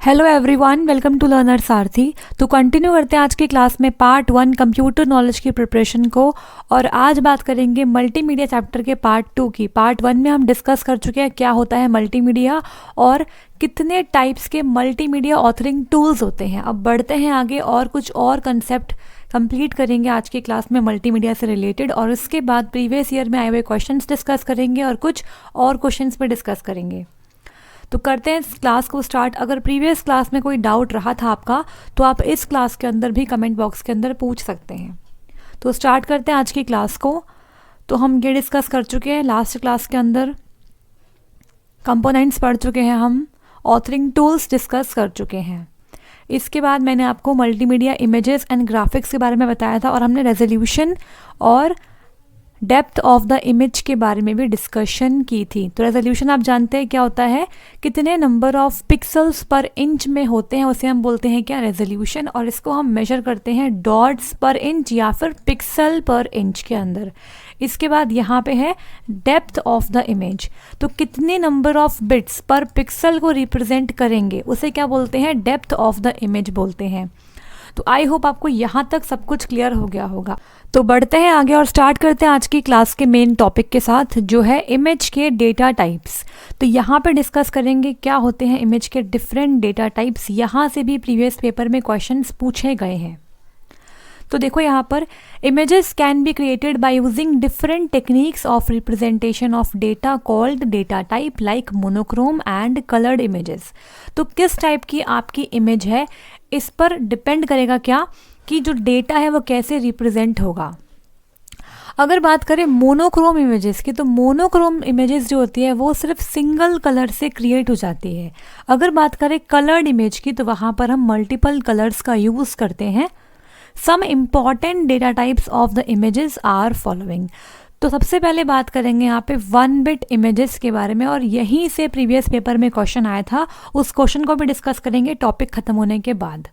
Hello everyone, welcome to learner Sarathi. तो continue करते हैं आज की क्लास में पार्ट 1 कंप्यूटर नॉलेज की प्रिपरेशन को। और आज बात करेंगे मल्टीमीडिया चैप्टर के पार्ट 2 की। पार्ट 1 में हम डिस्कस कर चुके हैं क्या होता है मल्टीमीडिया और कितने टाइप्स के मल्टीमीडिया ऑथरिंग टूल्स होते हैं। अब बढ़ते हैं आगे और कुछ और कंसेप्ट कंप्लीट करेंगे आज की क्लास में मल्टीमीडिया से रिलेटेड, और इसके बाद प्रीवियस ईयर में आए हुए क्वेश्चंस डिस्कस करेंगे और कुछ और क्वेश्चंस पे डिस्कस करेंगे। तो करते हैं इस क्लास को स्टार्ट। अगर प्रीवियस क्लास में कोई डाउट रहा था आपका तो आप इस क्लास के अंदर भी कमेंट बॉक्स के अंदर पूछ सकते हैं। तो स्टार्ट करते हैं आज की क्लास को। तो हम ये डिस्कस कर चुके हैं लास्ट क्लास के अंदर, कंपोनेंट्स पढ़ चुके हैं, हम ऑथरिंग टूल्स डिस्कस कर चुके हैं। इसके बाद मैंने आपको मल्टीमीडिया इमेजेस एंड ग्राफिक्स के बारे में बताया था और हमने रेजोल्यूशन और डेप्थ ऑफ द इमेज के बारे में भी डिस्कशन की थी। तो रेजोल्यूशन आप जानते हैं क्या होता है, कितने नंबर ऑफ पिक्सल्स पर इंच में होते हैं उसे हम बोलते हैं क्या, रेजोल्यूशन। और इसको हम मेजर करते हैं डॉट्स पर इंच या फिर पिक्सल पर इंच के अंदर। इसके बाद यहाँ पे है डेप्थ ऑफ द इमेज। तो कितने नंबर ऑफ बिट्स पर पिक्सल को रिप्रेजेंट करेंगे उसे क्या बोलते हैं, डेप्थ ऑफ द इमेज बोलते हैं। तो आई होप आपको यहाँ तक सब कुछ क्लियर हो गया होगा। तो बढ़ते हैं आगे और स्टार्ट करते हैं आज की क्लास के मेन टॉपिक के साथ, जो है इमेज के डेटा टाइप्स। तो यहाँ पे डिस्कस करेंगे क्या होते हैं इमेज के डिफरेंट डेटा टाइप्स। यहाँ से भी प्रीवियस पेपर में क्वेश्चंस पूछे गए हैं। तो देखो यहाँ पर, images can be created by using different techniques of representation of data called data type like monochrome and coloured images. तो किस टाइप की आपकी इमेज है इस पर डिपेंड करेगा क्या, कि जो डेटा है वो कैसे रिप्रेजेंट होगा। अगर बात करें मोनोक्रोम इमेजेस की, तो मोनोक्रोम इमेजेस जो होती है वो सिर्फ सिंगल कलर से क्रिएट हो जाती है। अगर बात करें कलर्ड इमेज की, तो वहाँ पर हम मल्टीपल कलर्स का यूज़ करते हैं। Some important data types of the images are following. तो सबसे पहले बात करेंगे यहाँ पे 1 बिट इमेजेस के बारे में, और यहीं से प्रीवियस पेपर में क्वेश्चन आया था। उस क्वेश्चन को भी डिस्कस करेंगे टॉपिक खत्म होने के बाद।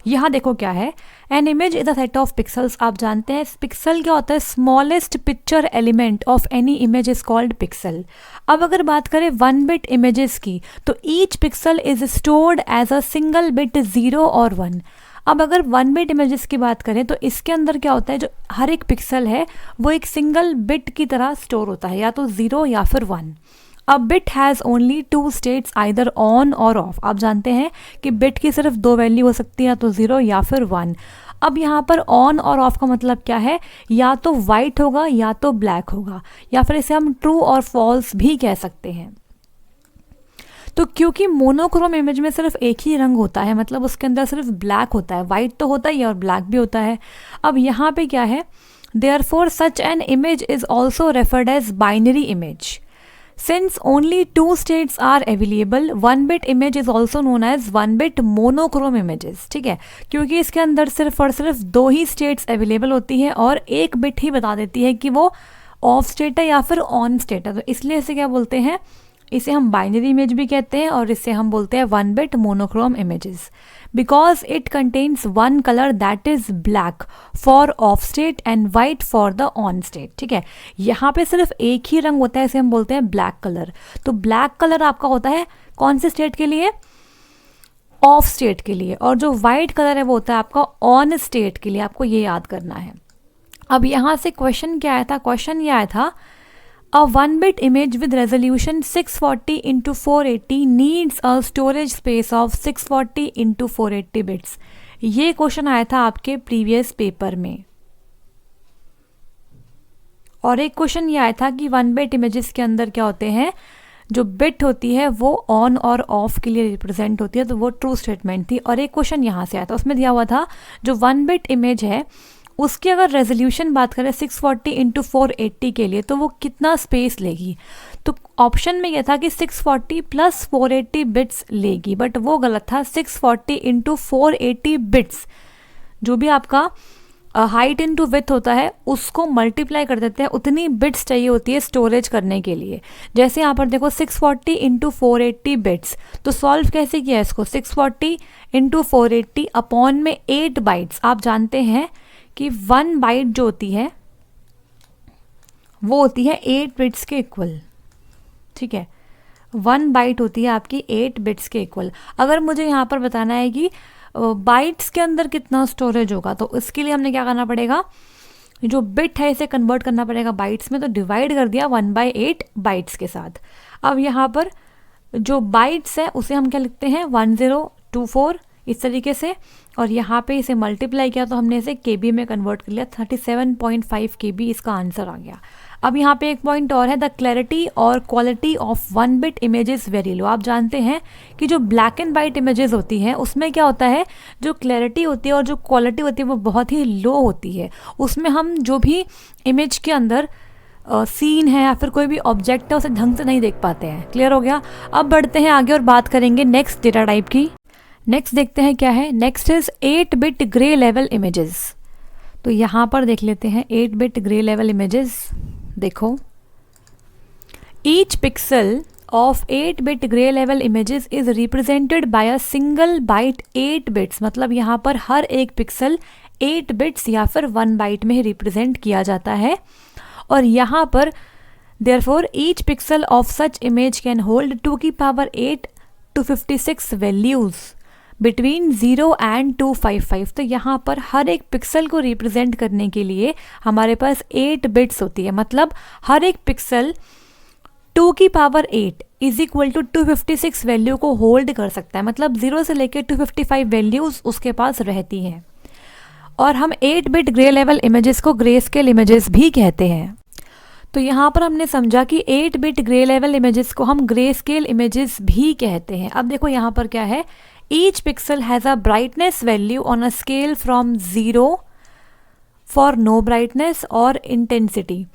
यहाँ देखो क्या है, an image is a set of pixels. आप जानते हैं पिक्सल क्या होता है, smallest picture element of any image is called pixel. अब अगर बात करें 1 बिट इमेजेस की, तो each pixel is stored as a single bit 0 और 1। अब अगर 1 बिट इमेजेस की बात करें तो इसके अंदर क्या होता है, जो हर एक पिक्सल है वो एक सिंगल बिट की तरह स्टोर होता है, या तो 0 या फिर 1। अब bit has only 2 states, either on और ऑफ। आप जानते हैं कि बिट की सिर्फ 2 वैल्यू हो सकती है, या तो 0 या फिर 1। अब यहाँ पर ऑन और ऑफ का मतलब क्या है, या तो वाइट होगा या तो ब्लैक होगा, या फिर इसे हम ट्रू और फॉल्स भी कह सकते हैं। तो क्योंकि मोनोक्रोम इमेज में सिर्फ एक ही रंग होता है, मतलब उसके अंदर सिर्फ ब्लैक होता है, वाइट तो होता ही है और ब्लैक भी होता है। अब यहाँ पे क्या है, therefore such an image is also referred as binary image. Since only 2 states are available, 1 bit image is also known as 1 bit monochrome images. ठीक है, क्योंकि इसके अंदर सिर्फ और सिर्फ 2 ही स्टेट्स अवेलेबल होती है और एक बिट ही बता देती है कि वो ऑफ स्टेट है या फिर ऑन स्टेट है। तो इसलिए इसे क्या बोलते हैं, इसे हम बाइनरी इमेज भी कहते हैं और इसे हम बोलते हैं 1 bit monochrome images, because it contains 1 colour that is black for of state and white for the on state. ठीक है, यहाँ पे सिर्फ एक ही रंग होता है, इसे हम बोलते हैं ब्लैक कलर। तो ब्लैक कलर आपका होता है कौन से स्टेट के लिए, ऑफ स्टेट के लिए, और जो वाइट कलर है वो होता है आपका ऑन स्टेट के लिए। आपको ये याद करना है। अब यहाँ से क्वेश्चन क्या आया था, क्वेश्चन ये आया था, A 1 bit image with resolution 640 into 480 needs a storage space of 640 into 480 bits। ये क्वेश्चन आया था आपके प्रीवियस पेपर में। और एक क्वेश्चन ये आया था कि 1 बिट इमेजेस के अंदर क्या होते हैं, जो बिट होती है वो ऑन और ऑफ के लिए रिप्रेजेंट होती है, तो वो ट्रू स्टेटमेंट थी। और एक क्वेश्चन यहाँ से आया था, उसमें दिया हुआ था जो 1 बिट इमेज है उसकी अगर रेजोल्यूशन बात करें 640 इंटू 480 के लिए, तो वो कितना स्पेस लेगी। तो ऑप्शन में यह था कि 640 प्लस 480 बिट्स लेगी, बट वो गलत था। 640 इंटू 480 बिट्स, जो भी आपका हाइट इंटू विथ होता है उसको मल्टीप्लाई कर देते हैं, उतनी बिट्स चाहिए होती है स्टोरेज करने के लिए। जैसे यहाँ पर देखो 640 इंटू 480 बिट्स, तो सॉल्व कैसे किया इसको, 640 इंटू 480 अपॉन में 8 बाइट्स। आप जानते हैं कि 1 बाइट जो होती है वो होती है 8 बिट्स के इक्वल। ठीक है, 1 बाइट होती है आपकी 8 बिट्स के इक्वल। अगर मुझे यहाँ पर बताना है कि बाइट्स के अंदर कितना स्टोरेज होगा, तो इसके लिए हमने क्या करना पड़ेगा, जो बिट है इसे कन्वर्ट करना पड़ेगा बाइट्स में, तो डिवाइड कर दिया 1/8 बाइट्स के साथ। अब यहाँ पर जो बाइट्स है उसे हम क्या लिखते हैं 1024 इस तरीके से, और यहाँ पे इसे मल्टीप्लाई किया तो हमने इसे केबी में कन्वर्ट कर लिया, 37.5 केबी इसका आंसर आ गया। अब यहाँ पे एक पॉइंट और है, द क्लैरिटी और quality of 1 bit images very low. आप जानते हैं कि जो ब्लैक एंड वाइट इमेजेस होती हैं उसमें क्या होता है, जो क्लैरिटी होती है और जो क्वालिटी होती है वो बहुत ही लो होती है। उसमें हम जो भी इमेज के अंदर सीन है या फिर कोई भी ऑब्जेक्ट है उसे ढंग से नहीं देख पाते हैं। क्लियर हो गया। अब बढ़ते हैं आगे और बात करेंगे नेक्स्ट डेटा टाइप की। नेक्स्ट देखते हैं क्या है, next is 8 bit grey level images. तो यहाँ पर देख लेते हैं 8 बिट ग्रे लेवल इमेजेस। देखो, each pixel of 8 bit grey level images is represented by a single byte 8 bits. मतलब यहाँ पर हर एक पिक्सल 8 बिट्स या फिर 1 बाइट में रिप्रेजेंट किया जाता है। और यहाँ पर therefore each pixel of such image can hold 2^8 to 56 values between 0 and 255। तो यहाँ पर हर एक पिक्सल को रिप्रेजेंट करने के लिए हमारे पास 8 बिट्स होती है। मतलब हर एक pixel 2^8 is equal to 256 value को होल्ड कर सकता है। मतलब 0 से लेकर 255 वैल्यूज उसके पास रहती हैं। और हम 8 बिट ग्रे लेवल इमेजेस को ग्रे स्केल इमेजेस भी कहते हैं। तो यहाँ पर हमने समझा कि 8 बिट ग्रे लेवल इमेजेस को हम ग्रे स्केल इमेजेस भी कहते हैं। अब देखो यहाँ पर क्या है, each pixel has a brightness value on a scale from 0 for no brightness और intensity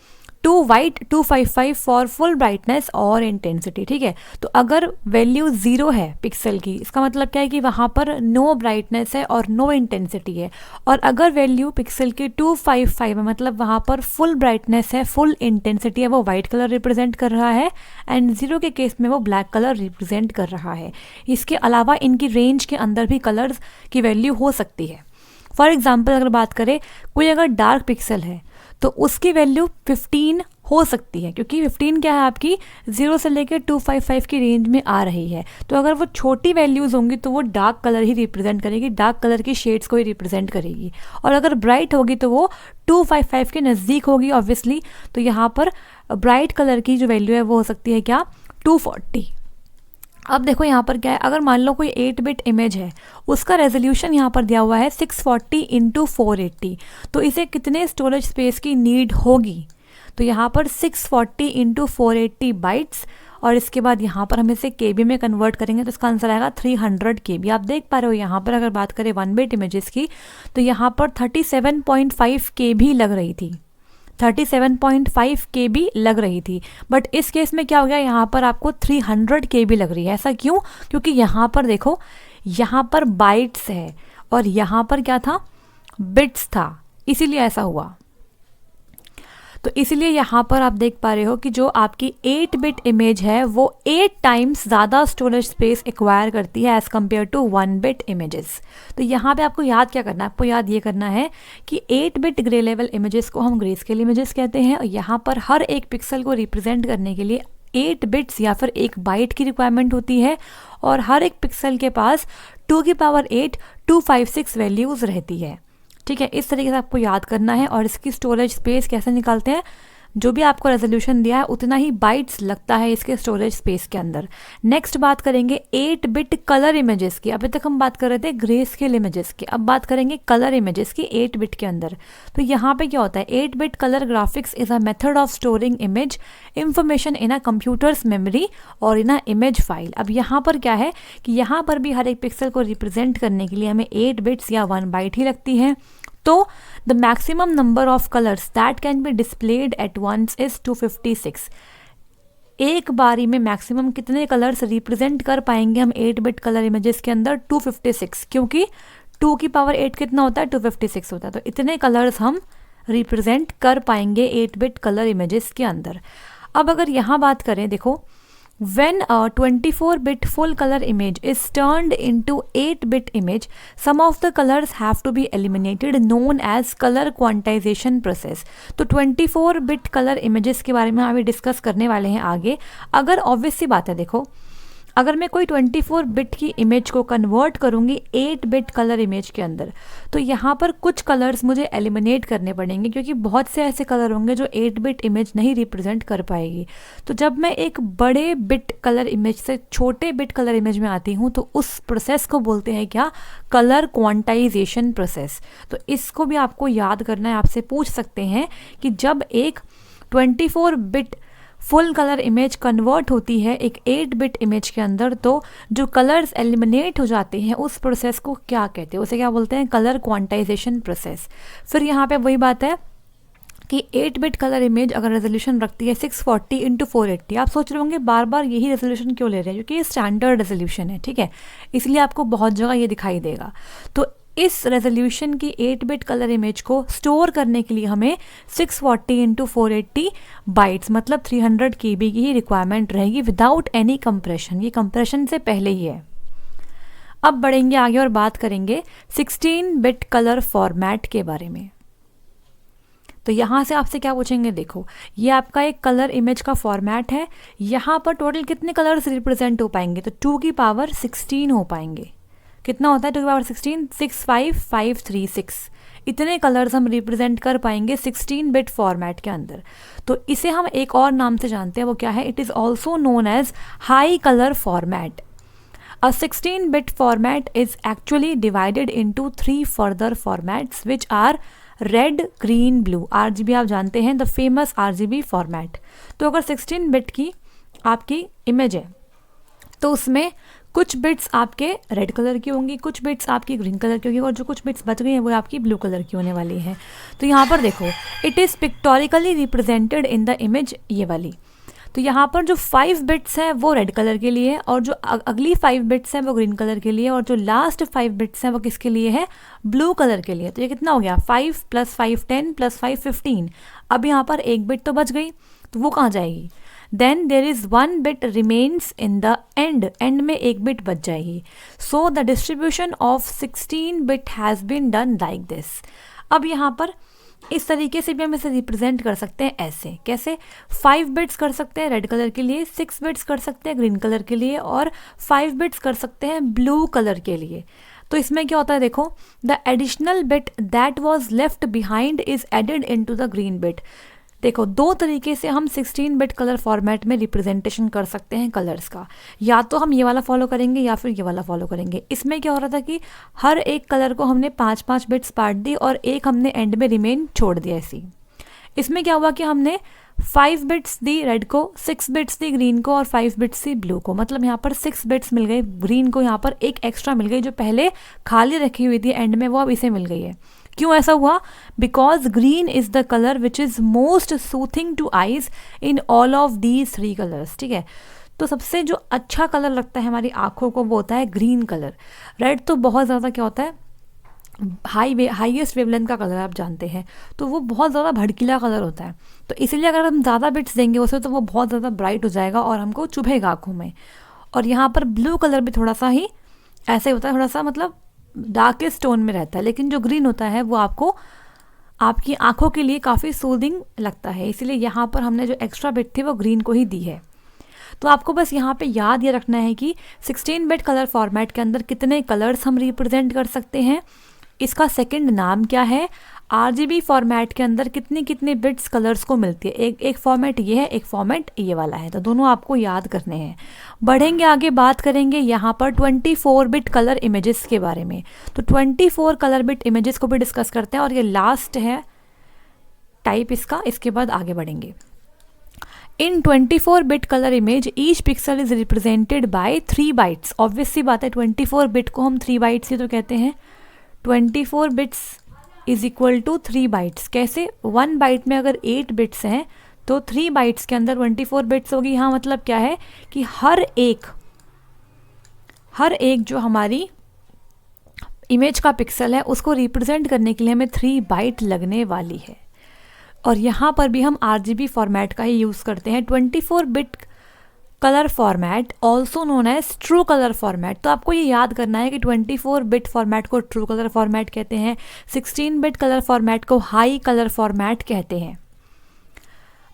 to white 255 for full brightness और इंटेंसिटी। ठीक है, तो अगर वैल्यू 0 है पिक्सल की, इसका मतलब क्या है कि वहाँ पर नो ब्राइटनेस है और नो इंटेंसिटी है। और अगर वैल्यू पिक्सल की 255 है, मतलब वहाँ पर फुल ब्राइटनेस है, फुल इंटेंसिटी है, वो वाइट कलर रिप्रेजेंट कर रहा है, एंड 0 के केस में वो ब्लैक कलर रिप्रेजेंट कर रहा है। इसके अलावा इनकी रेंज के अंदर भी कलर्स की वैल्यू हो सकती है। फॉर एग्जाम्पल अगर बात करें, कोई अगर डार्क पिक्सल है तो उसकी वैल्यू 15 हो सकती है, क्योंकि 15 क्या है आपकी 0 से लेकर 255 की रेंज में आ रही है। तो अगर वो छोटी वैल्यूज़ होंगी तो वो डार्क कलर ही रिप्रेजेंट करेगी, डार्क कलर की शेड्स को ही रिप्रेजेंट करेगी। और अगर ब्राइट होगी तो वो 255 के नज़दीक होगी ऑब्वियसली। तो यहाँ पर ब्राइट कलर की जो वैल्यू है वो हो सकती है क्या, 240। अब देखो यहाँ पर क्या है, अगर मान लो कोई 8 बिट इमेज है, उसका रेजोल्यूशन यहाँ पर दिया हुआ है 640 × 480। तो इसे कितने स्टोरेज स्पेस की नीड होगी, तो यहाँ पर 640 × 480 बाइट्स, और इसके बाद यहाँ पर हम इसे केबी में कन्वर्ट करेंगे तो इसका आंसर आएगा 300 केबी। आप देख पा रहे हो यहाँ पर अगर बात करें 1 बिट इमेजेस की, तो यहाँ पर 37.5 केबी लग रही थी, 37.5 केबी लग रही थी। बट इस केस में क्या हो गया, यहाँ पर आपको 300 केबी लग रही है। ऐसा क्यों, क्योंकि यहाँ पर देखो, यहाँ पर बाइट्स है और यहाँ पर क्या था, बिट्स था, इसीलिए ऐसा हुआ। तो इसीलिए यहाँ पर आप देख पा रहे हो कि जो आपकी 8 बिट इमेज है वो 8 टाइम्स ज़्यादा स्टोरेज स्पेस एक्वायर करती है as compare to 1 bit images. तो यहाँ पे आपको याद क्या करना है, आपको याद ये करना है कि 8 बिट ग्रे लेवल इमेजेस को हम ग्रे स्केल इमेजेस कहते हैं। और यहाँ पर हर एक पिक्सल को रिप्रेजेंट करने के लिए 8 बिट्स या फिर 1 बाइट की रिक्वायरमेंट होती है, और हर एक पिक्सल के पास 2^8 256 वैल्यूज़ रहती है। ठीक है, इस तरीके से आपको याद करना है। और इसकी स्टोरेज स्पेस कैसे निकालते हैं, जो भी आपको रेजोल्यूशन दिया है उतना ही बाइट्स लगता है इसके स्टोरेज स्पेस के अंदर। नेक्स्ट बात करेंगे 8 बिट कलर इमेजेस की। अभी तक हम बात कर रहे थे ग्रे स्केल इमेजेस की, अब बात करेंगे कलर इमेजेस की 8 बिट के अंदर। तो यहाँ पे क्या होता है, 8 bit colour graphics is a method of storing image information in a computers memory और इन अ इमेज फाइल। अब यहाँ पर क्या है कि यहाँ पर भी हर एक पिक्सल को रिप्रेजेंट करने के लिए हमें 8 बिट्स या 1 बाइट ही लगती है। तो the maximum number of colours that can be displayed at once is 256। एक बारी में मैक्सिमम कितने कलर्स रिप्रेजेंट कर पाएंगे हम 8 बिट कलर इमेजेस के अंदर, 256, क्योंकि 2^8 कितना होता है, 256 होता है। तो इतने कलर्स हम रिप्रेजेंट कर पाएंगे 8 बिट कलर इमेजेस के अंदर। अब अगर यहाँ बात करें, देखो When a 24-bit full color image is turned into 8-bit image, some of the colors have to be eliminated, known as color quantization process. तो 24-bit color images के बारे में हम अभी डिस्कस करने वाले हैं आगे. अगर ऑब्वियस सी बात है, देखो अगर मैं कोई 24 बिट की इमेज को कन्वर्ट करूँगी 8 बिट कलर इमेज के अंदर, तो यहाँ पर कुछ कलर्स मुझे एलिमिनेट करने पड़ेंगे, क्योंकि बहुत से ऐसे कलर होंगे जो 8 बिट इमेज नहीं रिप्रेजेंट कर पाएगी. तो जब मैं एक बड़े बिट कलर इमेज से छोटे बिट कलर इमेज में आती हूँ, तो उस प्रोसेस को बोलते हैं क्या? Colour quantization process. तो इसको भी आपको याद करना है. आपसे पूछ सकते हैं कि जब एक 24 bit full colour image convert होती है एक 8 बिट इमेज के अंदर, तो जो कलर्स एलिमिनेट हो जाते हैं उस प्रोसेस को क्या कहते हैं? उसे क्या बोलते हैं? Colour quantization process. फिर यहाँ पे वही बात है कि 8 बिट कलर इमेज अगर रेजोल्यूशन रखती है 640 इंटू 480, आप सोच रहे होंगे बार बार यही रेजोल्यूशन क्यों ले रहे हैं? क्योंकि ये स्टैंडर्ड रेजोल्यूशन है, ठीक है, इसलिए आपको बहुत जगह ये दिखाई देगा. तो इस रेजोल्यूशन की 8 बिट कलर इमेज को स्टोर करने के लिए हमें 640 इंटू 480 बाइट्स मतलब 300 KB की ही रिक्वायरमेंट रहेगी विदाउट एनी कंप्रेशन. ये कंप्रेशन से पहले ही है. अब बढ़ेंगे आगे और बात करेंगे 16 बिट कलर फॉर्मेट के बारे में. तो यहाँ से आपसे क्या पूछेंगे? देखो ये आपका एक कलर इमेज का फॉर्मेट है. यहाँ पर टोटल कितने कलर्स रिप्रेजेंट हो पाएंगे? तो 2 की पावर 16 हो पाएंगे. कितना होता है 2 की पावर 16? 65536. इतने कलर्स हम रिप्रेजेंट कर पाएंगे 16 बिट फॉर्मेट के अंदर. तो इसे हम एक और नाम से जानते हैं, वो क्या है? It is also known as high colour format. A 16-bit format is actually divided into 3 further formats which are red, green, blue. RGB आप जानते हैं, the famous RGB format. तो अगर 16 बिट की आपकी इमेज है तो उसमें कुछ बिट्स आपके रेड कलर की होंगी, कुछ बिट्स आपकी ग्रीन कलर की होंगी, और जो कुछ बिट्स बच गई हैं वो आपकी ब्लू कलर की होने वाली हैं. तो यहाँ पर देखो it is pictorially represented in the image, ये वाली. तो यहाँ पर जो 5 बिट्स हैं वो रेड कलर के लिए, और जो अगली 5 बिट्स हैं वो ग्रीन कलर के लिए, और जो लास्ट 5 बिट्स हैं वो किसके लिए है? ब्लू कलर के लिए. तो ये कितना हो गया? 5 + 5 10 + 5 15. अब यहाँ पर एक बिट तो बच गई, तो वो कहाँ जाएगी? Then there is 1 bit remains in the end में एक बिट बच जाएगी. So the distribution of 16 bit has been done like this. अब यहाँ पर इस तरीके से भी हम इसे रिप्रेजेंट कर सकते हैं. ऐसे कैसे? 5 बिट्स कर सकते हैं रेड कलर के लिए, 6 बिट्स कर सकते हैं ग्रीन कलर के लिए, और 5 बिट्स कर सकते हैं ब्लू कलर के लिए. तो इसमें क्या होता है? देखो the additional bit that was left behind is added into the green bit. देखो 2 तरीके से हम 16 बिट कलर फॉर्मेट में रिप्रेजेंटेशन कर सकते हैं कलर्स का. या तो हम ये वाला फॉलो करेंगे या फिर ये वाला फॉलो करेंगे. इसमें क्या हो रहा था कि हर एक कलर को हमने 5-5 बिट्स बांट दी और एक हमने एंड में रिमेन छोड़ दिया ऐसी. इसमें क्या हुआ कि हमने 5 बिट्स दी रेड को, 6 बिट्स दी ग्रीन को, और 5 बिट्स दी ब्लू को. मतलब यहाँ पर 6 बिट्स मिल गई ग्रीन को, यहाँ पर एक एक्स्ट्रा मिल गई जो पहले खाली रखी हुई थी एंड में, वो अब इसे मिल गई है. क्यों ऐसा हुआ? Because green is the colour which is most soothing two eyes in all of these 3 colours. ठीक है, तो सबसे जो अच्छा कलर लगता है हमारी आंखों को वो होता है ग्रीन कलर. रेड तो बहुत ज़्यादा क्या होता है? हाईएस्ट वेवलेंथ का कलर आप जानते हैं, तो वो बहुत ज़्यादा भड़कीला कलर होता है. तो इसलिए अगर हम ज़्यादा बिट्स देंगे उसे तो वो बहुत ज़्यादा ब्राइट हो जाएगा और हमको चुभेगा आँखों में. और यहाँ पर ब्लू कलर भी थोड़ा सा ही ऐसे होता है, थोड़ा सा मतलब डार्केस्ट टोन में रहता है, लेकिन जो ग्रीन होता है वो आपको आपकी आंखों के लिए काफ़ी सूदिंग लगता है. इसीलिए यहाँ पर हमने जो एक्स्ट्रा बिट थी वो ग्रीन को ही दी है. तो आपको बस यहाँ पे याद ये रखना है कि 16 बिट कलर फॉर्मेट के अंदर कितने कलर्स हम रिप्रेजेंट कर सकते हैं, इसका सेकंड नाम क्या है, RGB फॉर्मेट के अंदर कितनी कितनी बिट्स कलर्स को मिलती है. एक फॉर्मेट ये है, एक फॉर्मेट ये वाला है. तो दोनों आपको याद करने हैं. बढ़ेंगे आगे, बात करेंगे यहाँ पर 24 बिट कलर इमेजेस के बारे में. तो 24 कलर बिट इमेजेस को भी डिस्कस करते हैं और ये लास्ट है टाइप इसका. इसके बाद आगे बढ़ेंगे. In 24 bit colour image each pixel is represented by 3 bytes. Obvious सी बात है 24 बिट को हम 3 बाइट्स ही तो कहते हैं. 24 bits is equal to 3 bytes. कैसे? 1 बाइट में अगर 8 बिट्स हैं तो 3 बाइट्स के अंदर 24 बिट्स होगी. यहाँ मतलब क्या है कि हर एक जो हमारी इमेज का पिक्सल है उसको रिप्रेजेंट करने के लिए हमें 3 बाइट लगने वाली है. और यहाँ पर भी हम RGB फॉर्मेट का ही यूज़ करते हैं. 24 bit colour format also known as true colour format. तो आपको ये याद करना है कि 24 बिट फॉर्मेट को ट्रू कलर फॉर्मेट कहते हैं, 16 बिट कलर फॉर्मेट को हाई कलर फॉर्मेट कहते हैं।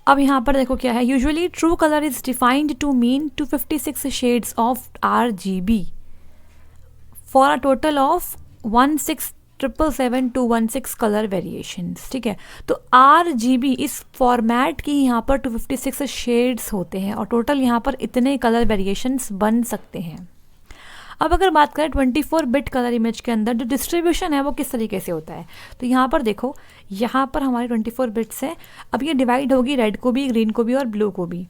अब यहाँ पर देखो क्या है, usually true colour is defined to mean 256 shades of RGB for a total of 16777 colour variations. ठीक है, तो RGB इस फॉर्मेट की यहाँ पर 256 शेड्स होते हैं और टोटल यहाँ पर इतने कलर वेरिएशंस बन सकते हैं। अब अगर बात करें 24 बिट कलर इमेज के अंदर जो डिस्ट्रीब्यूशन है वो किस तरीके से होता है, तो यहाँ पर देखो, यहाँ पर हमारे 24 बिट्स है। अब ये डिवाइड होगी रेड को भी, ग्रीन को भी और ब्लू को भी।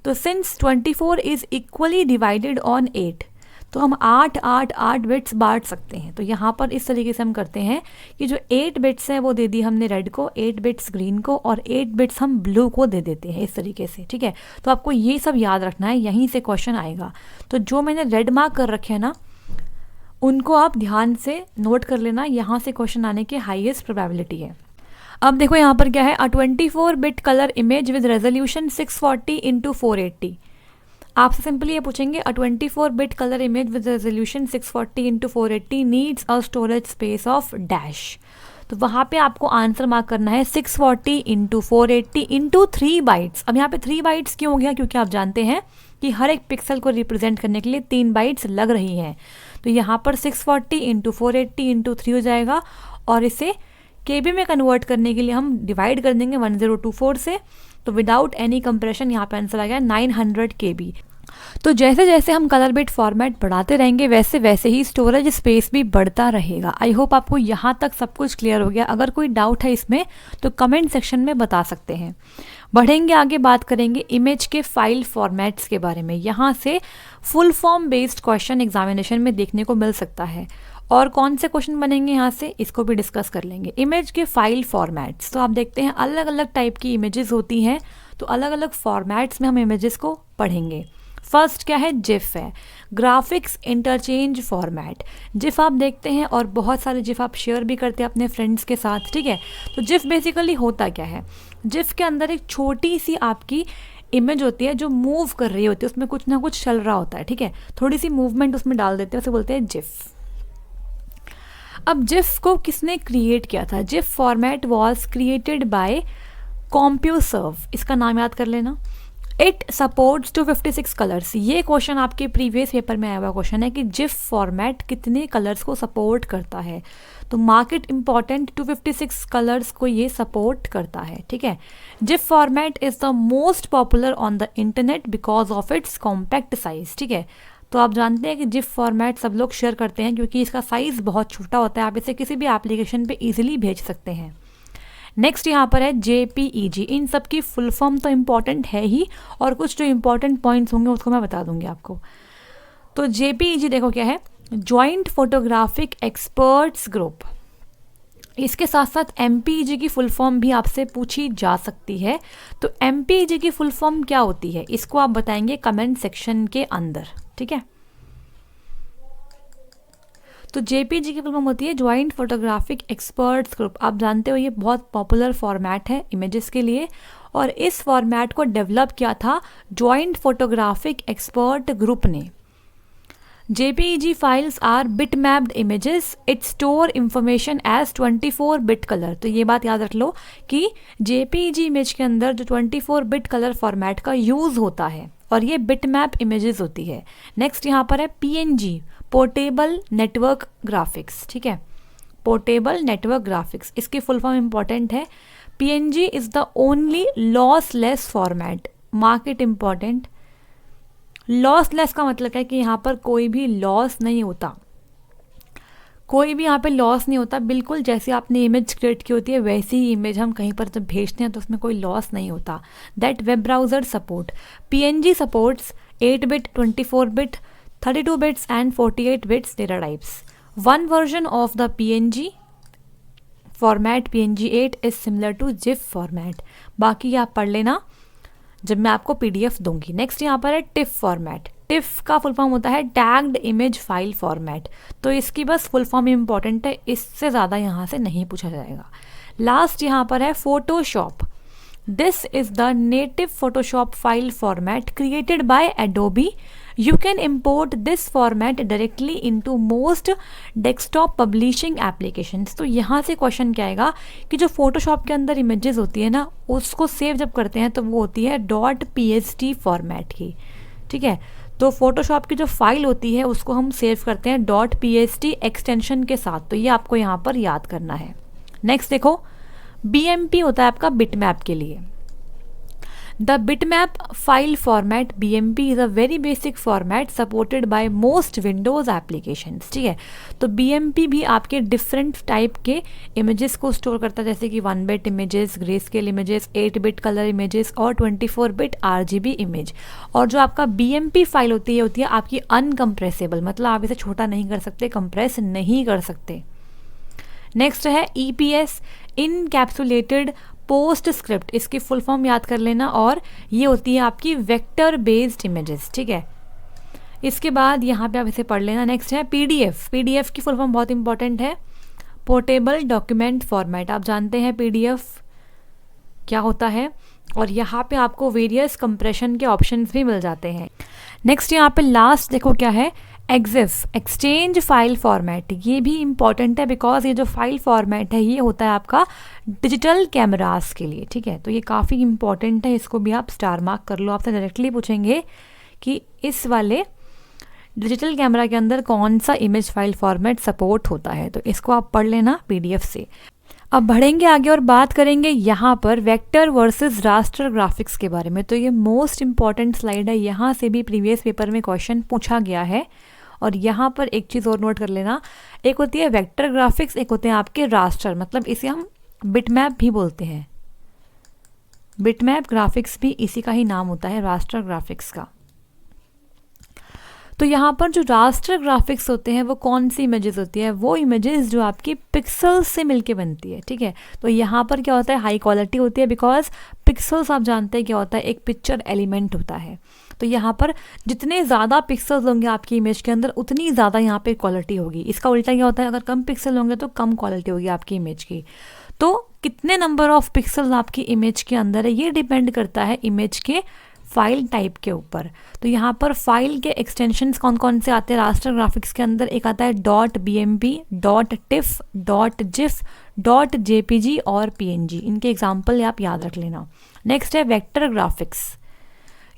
तो since 24 is equally divided on 8, तो हम 8 बिट्स बांट सकते हैं। तो यहाँ पर इस तरीके से हम करते हैं कि जो 8 बिट्स है वो दे दी हमने रेड को, 8 बिट्स ग्रीन को और 8 बिट्स हम ब्लू को दे देते हैं इस तरीके से। ठीक है, तो आपको ये सब याद रखना है, यहीं से क्वेश्चन आएगा। तो जो मैंने रेड मार्क कर रखे हैं ना, उनको आप ध्यान से नोट कर लेना, यहाँ से क्वेश्चन आने की हाईएस्ट प्रोबेबिलिटी है। अब देखो यहाँ पर क्या है, अ 24 bit colour image with resolution 640x480। आपसे सिंपली ये पूछेंगे, अ 24 bit colour image with resolution 640x480 needs a storage space of dash. तो वहाँ पे आपको आंसर मार्क करना है 640x480 इंटू 3 बाइट्स। अब यहाँ पे 3 बाइट्स क्यों हो गया, क्योंकि आप जानते हैं कि हर एक पिक्सल को रिप्रेजेंट करने के लिए 3 बाइट्स लग रही हैं। तो यहाँ पर 640x480 इंटू 3 हो जाएगा और इसे KB में कन्वर्ट करने के लिए हम डिवाइड कर देंगे 1024 से। तो विदाउट एनी कंप्रेशन यहाँ पे आंसर आ गया 900 KB। तो जैसे जैसे हम कलर बिट फॉर्मेट बढ़ाते रहेंगे वैसे वैसे ही स्टोरेज स्पेस भी बढ़ता रहेगा। आई होप आपको यहाँ तक सब कुछ क्लियर हो गया। अगर कोई डाउट है इसमें तो कमेंट सेक्शन में बता सकते हैं। बढ़ेंगे आगे, बात करेंगे इमेज के फाइल फॉर्मेट्स के बारे में। यहाँ से full form based question examination में देखने को मिल सकता है और कौन से क्वेश्चन बनेंगे यहाँ से, इसको भी डिस्कस कर लेंगे। इमेज के फाइल फॉर्मेट्स, तो आप देखते हैं अलग अलग टाइप की इमेजेस होती हैं, तो अलग अलग फॉर्मेट्स में हम इमेजेस को पढ़ेंगे। फर्स्ट क्या है, जिफ है, ग्राफिक्स इंटरचेंज फॉर्मेट। जिफ आप देखते हैं और बहुत सारे जिफ आप शेयर भी करते हैं अपने फ्रेंड्स के साथ। ठीक है, तो जिफ बेसिकली होता क्या है, जिफ के अंदर एक छोटी सी आपकी इमेज होती है जो मूव कर रही होती है, उसमें कुछ ना कुछ चल रहा होता है। ठीक है, थोड़ी सी मूवमेंट उसमें डाल देते हैं, उसे बोलते हैं जिफ। अब जिफ को किसने क्रिएट किया था, GIF format was created by CompuServe, इसका नाम याद कर लेना। It supports 256 colours. ये क्वेश्चन आपके प्रीवियस पेपर में आया हुआ क्वेश्चन है कि जिफ फॉर्मेट कितने कलर्स को सपोर्ट करता है, तो मार्केट इंपॉर्टेंट 256 कलर्स को ये सपोर्ट करता है। ठीक है, GIF format is the most popular on the internet because of its compact size. ठीक है, तो आप जानते हैं कि जिफ फॉर्मेट सब लोग शेयर करते हैं क्योंकि इसका साइज़ बहुत छोटा होता है, आप इसे किसी भी एप्लीकेशन पे इजीली भेज सकते हैं। नेक्स्ट यहाँ पर है JPEG। इन सब की फुल फॉर्म तो इम्पॉर्टेंट है ही और कुछ जो इम्पॉर्टेंट पॉइंट्स होंगे उसको मैं बता दूंगी आपको। तो JPEG देखो क्या है, जॉइंट फोटोग्राफिक एक्सपर्ट्स ग्रुप। इसके साथ साथ MPEG की फुल फॉर्म भी आपसे पूछी जा सकती है। तो MPEG की फुल फॉर्म क्या होती है, इसको आप बताएंगे कमेंट सेक्शन के अंदर। ठीक है, तो JPEG की फुल फॉर्म होती है ज्वाइंट फोटोग्राफिक एक्सपर्ट्स ग्रुप। आप जानते हो ये बहुत पॉपुलर फॉर्मेट है इमेजेस के लिए और इस फॉर्मेट को डेवलप किया था ज्वाइंट फोटोग्राफिक एक्सपर्ट ग्रुप ने। JPEG files are bit mapped images, it store information as 24 bit colour. तो ये बात याद रख लो कि JPEG इमेज के अंदर जो 24 बिट कलर फॉर्मेट का यूज़ होता है और ये बिट मैप इमेजेस होती है। नेक्स्ट यहाँ पर है PNG, पोर्टेबल नेटवर्क ग्राफिक्स। ठीक है, पोर्टेबल नेटवर्क ग्राफिक्स, इसकी फुल फॉर्म इंपॉर्टेंट है। PNG is the only lossless format, market important. Lossless का मतलब है कि यहाँ पर कोई भी लॉस नहीं होता, कोई भी यहाँ पे लॉस नहीं होता। बिल्कुल जैसे आपने इमेज क्रिएट की होती है वैसी ही इमेज हम कहीं पर जब भेजते हैं तो उसमें कोई लॉस नहीं होता। That web browser support. PNG supports 8 bit, 24 bit, 32 bits and 48 bits data types. One version of the PNG format PNG8 is similar to GIF format। बाकी आप पढ़ लेना जब मैं आपको PDF दूंगी। नेक्स्ट यहाँ पर है TIFF फॉर्मेट। TIFF का फुल फॉर्म होता है टैग्ड इमेज फाइल फॉर्मेट। तो इसकी बस फुल फॉर्म इंपॉर्टेंट है, इससे ज़्यादा यहाँ से नहीं पूछा जाएगा। लास्ट यहाँ पर है Photoshop. This is the native Photoshop file format created by Adobe. You can import this format directly into most desktop publishing applications. तो यहाँ से क्वेश्चन क्या आएगा कि जो फोटोशॉप के अंदर इमेजेस होती है ना, उसको सेव जब करते हैं तो वो होती है .pst फॉर्मेट की, ठीक है। तो फोटोशॉप की जो फाइल होती है उसको हम सेव करते हैं .pst एक्सटेंशन के साथ, तो ये आपको यहाँ पर याद करना है। नेक्स्ट देखो, BMP होता है आपका बिटमैप के लिए। The bitmap file format BMP is a very basic format supported by most Windows applications, ठीक है। तो BMP भी आपके डिफरेंट टाइप के इमेजेस को स्टोर करता है, जैसे कि 1 bit images, grey scale images, 8 bit colour images और 24 बिट RGB इमेज। और जो आपका BMP फाइल होती है आपकी अनकम्प्रेसेबल, मतलब आप इसे छोटा नहीं कर सकते, कंप्रेस नहीं कर सकते। नेक्स्ट है EPS, इनकैप्सुलेटेड पोस्ट स्क्रिप्ट, इसकी फुल फॉर्म याद कर लेना, और ये होती है आपकी वेक्टर बेस्ड इमेजेस, ठीक है। इसके बाद यहाँ पे आप इसे पढ़ लेना। नेक्स्ट है PDF की फुल फॉर्म बहुत इंपॉर्टेंट है, पोर्टेबल डॉक्यूमेंट फॉर्मेट। आप जानते हैं PDF क्या होता है, और यहाँ पे आपको वेरियस कंप्रेशन के ऑप्शंस भी मिल जाते हैं। नेक्स्ट यहाँ पे लास्ट देखो क्या है, EXIF, एक्सचेंज फाइल फॉर्मेट। ये भी इंपॉर्टेंट है बिकॉज ये जो फाइल फॉर्मेट है ये होता है आपका डिजिटल कैमरास के लिए, ठीक है। तो ये काफ़ी इंपॉर्टेंट है, इसको भी आप स्टार मार्क कर लो। आपसे डायरेक्टली पूछेंगे कि इस वाले डिजिटल कैमरा के अंदर कौन सा इमेज फाइल फॉर्मेट सपोर्ट होता है, तो इसको आप पढ़ लेना PDF से। अब बढ़ेंगे आगे और बात करेंगे यहाँ पर वेक्टर वर्सेस रास्टर ग्राफिक्स के बारे में। तो ये मोस्ट इंपॉर्टेंट स्लाइड है, यहाँ से भी प्रीवियस पेपर में क्वेश्चन पूछा गया है। और यहाँ पर एक चीज़ और नोट कर लेना, एक होती है वेक्टर ग्राफिक्स, एक होते हैं आपके रास्टर, मतलब इसे हम बिटमैप भी बोलते हैं। बिटमैप ग्राफिक्स भी इसी का ही नाम होता है, रास्टर ग्राफिक्स का। तो यहाँ पर जो रास्टर ग्राफिक्स होते हैं वो कौन सी इमेजेस होती है, वो इमेजेस जो आपकी पिक्सल्स से मिलके बनती है, ठीक है। तो यहाँ पर क्या होता है, हाई क्वालिटी होती है, बिकॉज पिक्सल्स आप जानते हैं क्या होता है, एक पिक्चर एलिमेंट होता है। तो यहाँ पर जितने ज़्यादा पिक्सल्स होंगे आपकी इमेज के अंदर उतनी ज़्यादा यहाँ पे क्वालिटी होगी। इसका उल्टा क्या होता है, अगर कम पिक्सल होंगे तो कम क्वालिटी होगी आपकी इमेज की। तो कितने नंबर ऑफ पिक्सल्स आपकी इमेज के अंदर है ये डिपेंड करता है इमेज के फाइल टाइप के ऊपर। तो यहाँ पर फाइल के एक्सटेंशंस कौन कौन से आते हैं रास्टर ग्राफिक्स के अंदर, एक आता है .bmp, .tif, .gif, .jpg और PNG। इनके एग्जाम्पल आप याद रख लेना। नेक्स्ट है vector graphics,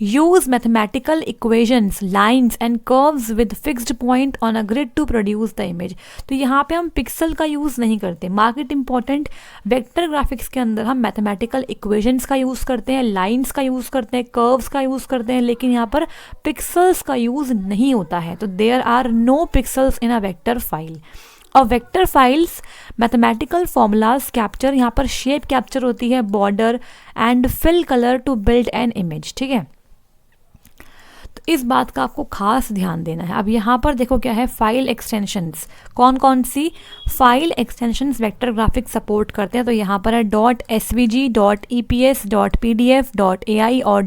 use mathematical equations, lines and curves with fixed point on a grid to produce the image। तो यहाँ पे हम पिक्सल का यूज़ नहीं करते, मार्केट इंपॉर्टेंट। वेक्टर ग्राफिक्स के अंदर हम मैथमेटिकल इक्वेशंस का यूज़ करते हैं, लाइंस का यूज़ करते हैं, कर्व्स का यूज़ करते हैं, लेकिन यहाँ पर पिक्सल्स का यूज़ नहीं होता है। तो there are no pixels in a vector file. और vector files mathematical formulas capture, यहाँ पर शेप कैप्चर होती है, border and fill colour to build an image, ठीक है। तो इस बात का आपको खास ध्यान देना है। अब यहाँ पर देखो क्या है, फाइल एक्सटेंशंस, कौन कौन सी file extensions vector graphics support करते हैं। तो यहाँ पर है .svg, .eps, .pdf, .ai और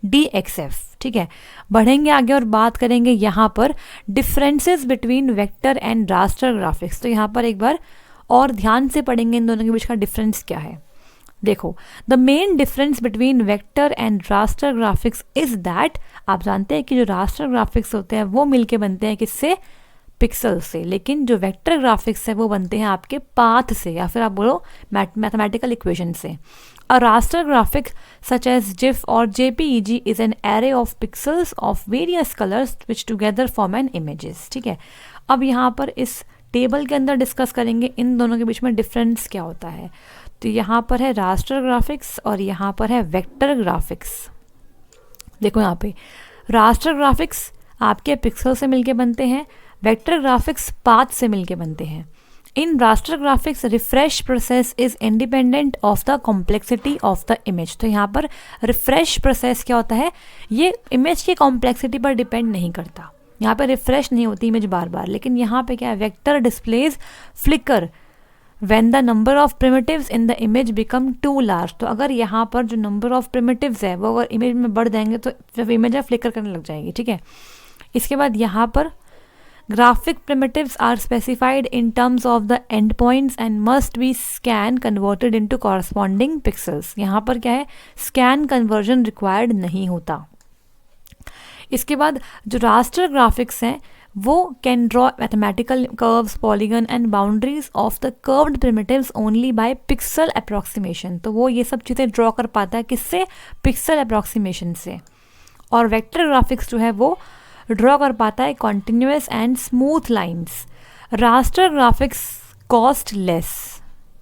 .dxf, ठीक है। बढ़ेंगे आगे और बात करेंगे यहाँ पर differences between vector and raster graphics. तो यहाँ पर एक बार और ध्यान से पढ़ेंगे इन दोनों के बीच का डिफरेंस क्या है। देखो, the main difference between vector and raster graphics is that, आप जानते हैं कि जो रास्टर ग्राफिक्स होते हैं वो मिलके बनते हैं किससे, पिक्सल से, लेकिन जो वेक्टर ग्राफिक्स है वो बनते हैं आपके पाथ से, या फिर आप बोलो मैथमेटिकल इक्वेशन से। A raster graphic such as GIF और JPEG is an array of pixels of various colours which together form an images, ठीक है। अब यहाँ पर इस टेबल के अंदर डिस्कस करेंगे इन दोनों के बीच में डिफरेंस क्या होता है। तो यहाँ पर है रास्टर ग्राफिक्स और यहाँ पर है वेक्टर ग्राफिक्स। देखो यहाँ पे रास्टर ग्राफिक्स आपके पिक्सल से मिलके बनते हैं, वेक्टर ग्राफिक्स पाथ से मिलके बनते हैं। In raster graphics refresh process is independent of the complexity of the image. तो यहाँ पर रिफ्रेश प्रोसेस क्या होता है, ये इमेज की कॉम्प्लेक्सिटी पर डिपेंड नहीं करता। यहाँ पे रिफ्रेश नहीं होती इमेज बार बार, लेकिन यहाँ पे क्या है, vector displays flicker when the number of primitives in the image become too large। तो अगर यहाँ पर जो नंबर ऑफ primitives है वो अगर इमेज में बढ़ जाएंगे तो जब इमेज है फ्लिकर करने लग जाएगी, ठीक है। इसके बाद यहाँ पर Graphic primitives are specified in terms of the endpoints and must be scan converted into corresponding pixels. यहाँ पर क्या है, स्कैन कन्वर्जन रिक्वायर्ड नहीं होता. इसके बाद जो रास्टर ग्राफिक्स हैं वो can draw mathematical curves, polygon and boundaries of the curved primitives only by pixel approximation. तो वो ये सब चीज़ें ड्रॉ कर पाता है किससे, पिक्सल अप्रॉक्सीमेशन से. और वेक्टर ग्राफिक्स जो है वो ड्रॉ कर पाता है continuous and smooth lines. Raster graphics cost less,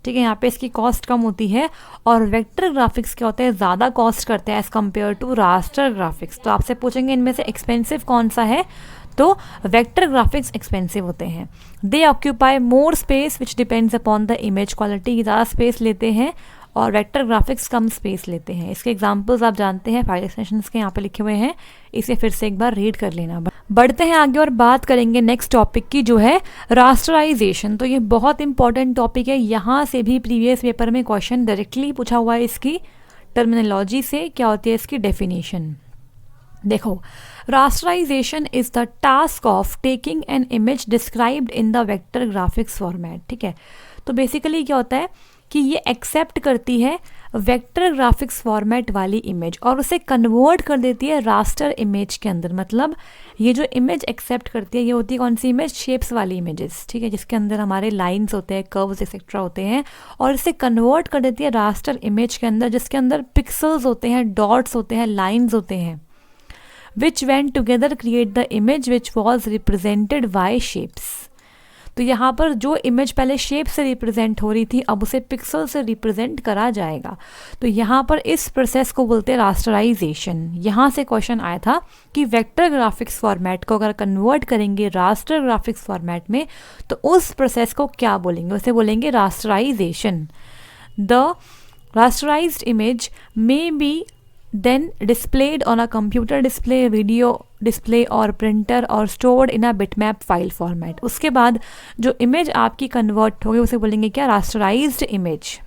ठीक है, यहाँ पे इसकी कॉस्ट कम होती है. और वेक्टर ग्राफिक्स क्या होते हैं, ज़्यादा कॉस्ट करते हैं as compare to raster graphics. तो आपसे पूछेंगे इनमें से एक्सपेंसिव कौन सा है, तो वेक्टर ग्राफिक्स एक्सपेंसिव होते हैं. दे occupy more space which depends upon the image quality. ज़्यादा स्पेस लेते हैं और वेक्टर ग्राफिक्स कम स्पेस लेते हैं. इसके एग्जांपल्स आप जानते हैं, फाइल एक्सटेंशंस के यहाँ पे लिखे हुए हैं, इसे फिर से एक बार रीड कर लेना. बढ़ते हैं आगे और बात करेंगे नेक्स्ट टॉपिक की, जो है रास्टराइजेशन. तो ये बहुत इंपॉर्टेंट टॉपिक है, यहाँ से भी प्रीवियस पेपर में क्वेश्चन डायरेक्टली पूछा हुआ है. इसकी टर्मिनोलॉजी से क्या होती है इसकी डेफिनेशन. देखो, rasterisation is the task of taking an image described in the vector graphics format. ठीक है, तो बेसिकली क्या होता है कि ये एक्सेप्ट करती है वेक्टर ग्राफिक्स फॉर्मेट वाली इमेज और उसे कन्वर्ट कर देती है रास्टर इमेज के अंदर. मतलब ये जो इमेज एक्सेप्ट करती है ये होती है कौन सी इमेज, शेप्स वाली इमेजेस. ठीक है, जिसके अंदर हमारे लाइंस होते हैं, कर्व्स एक्सेट्रा होते हैं, और इसे कन्वर्ट कर देती है रास्टर इमेज के अंदर, जिसके अंदर पिक्सल्स होते हैं, डॉट्स होते हैं, लाइन्स होते हैं, which went together create the image which was represented by shapes. तो यहाँ पर जो इमेज पहले शेप से रिप्रेजेंट हो रही थी अब उसे पिक्सल से रिप्रेजेंट करा जाएगा. तो यहाँ पर इस प्रोसेस को बोलते हैं रास्टराइजेशन. यहाँ से क्वेश्चन आया था कि वेक्टर ग्राफिक्स फॉर्मेट को अगर कन्वर्ट करेंगे रास्टर ग्राफिक्स फॉर्मेट में तो उस प्रोसेस को क्या बोलेंगे, उसे बोलेंगे rasterization. The rasterized image may be then displayed on a computer display, video display और printer और stored in a bitmap file format. उसके बाद जो इमेज आपकी कन्वर्ट होगी उसे बोलेंगे क्या, रास्टराइज्ड इमेज.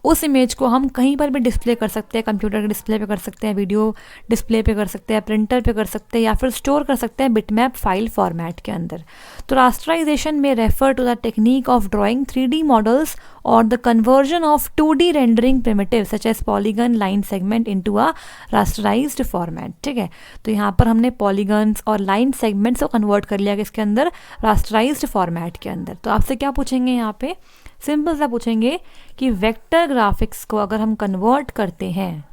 उस इमेज को हम कहीं पर भी डिस्प्ले कर सकते हैं, कंप्यूटर के डिस्प्ले पे कर सकते हैं, वीडियो डिस्प्ले पे कर सकते हैं, प्रिंटर पे कर सकते हैं, या फिर स्टोर कर सकते हैं बिटमैप फाइल फॉर्मेट के अंदर. तो रास्टराइजेशन में refer to the technique of drawing 3D models और the conversion of 2D rendering primitive such as polygon, line segment into a rasterized format. ठीक है, तो यहाँ पर हमने पॉलीगन्स और लाइन सेगमेंट्स को कन्वर्ट कर लिया किसके अंदर, रास्टराइज्ड फॉर्मेट के अंदर. तो आपसे क्या पूछेंगे यहाँ पे, सिंपल सा पूछेंगे कि वेक्टर ग्राफिक्स को अगर हम कन्वर्ट करते हैं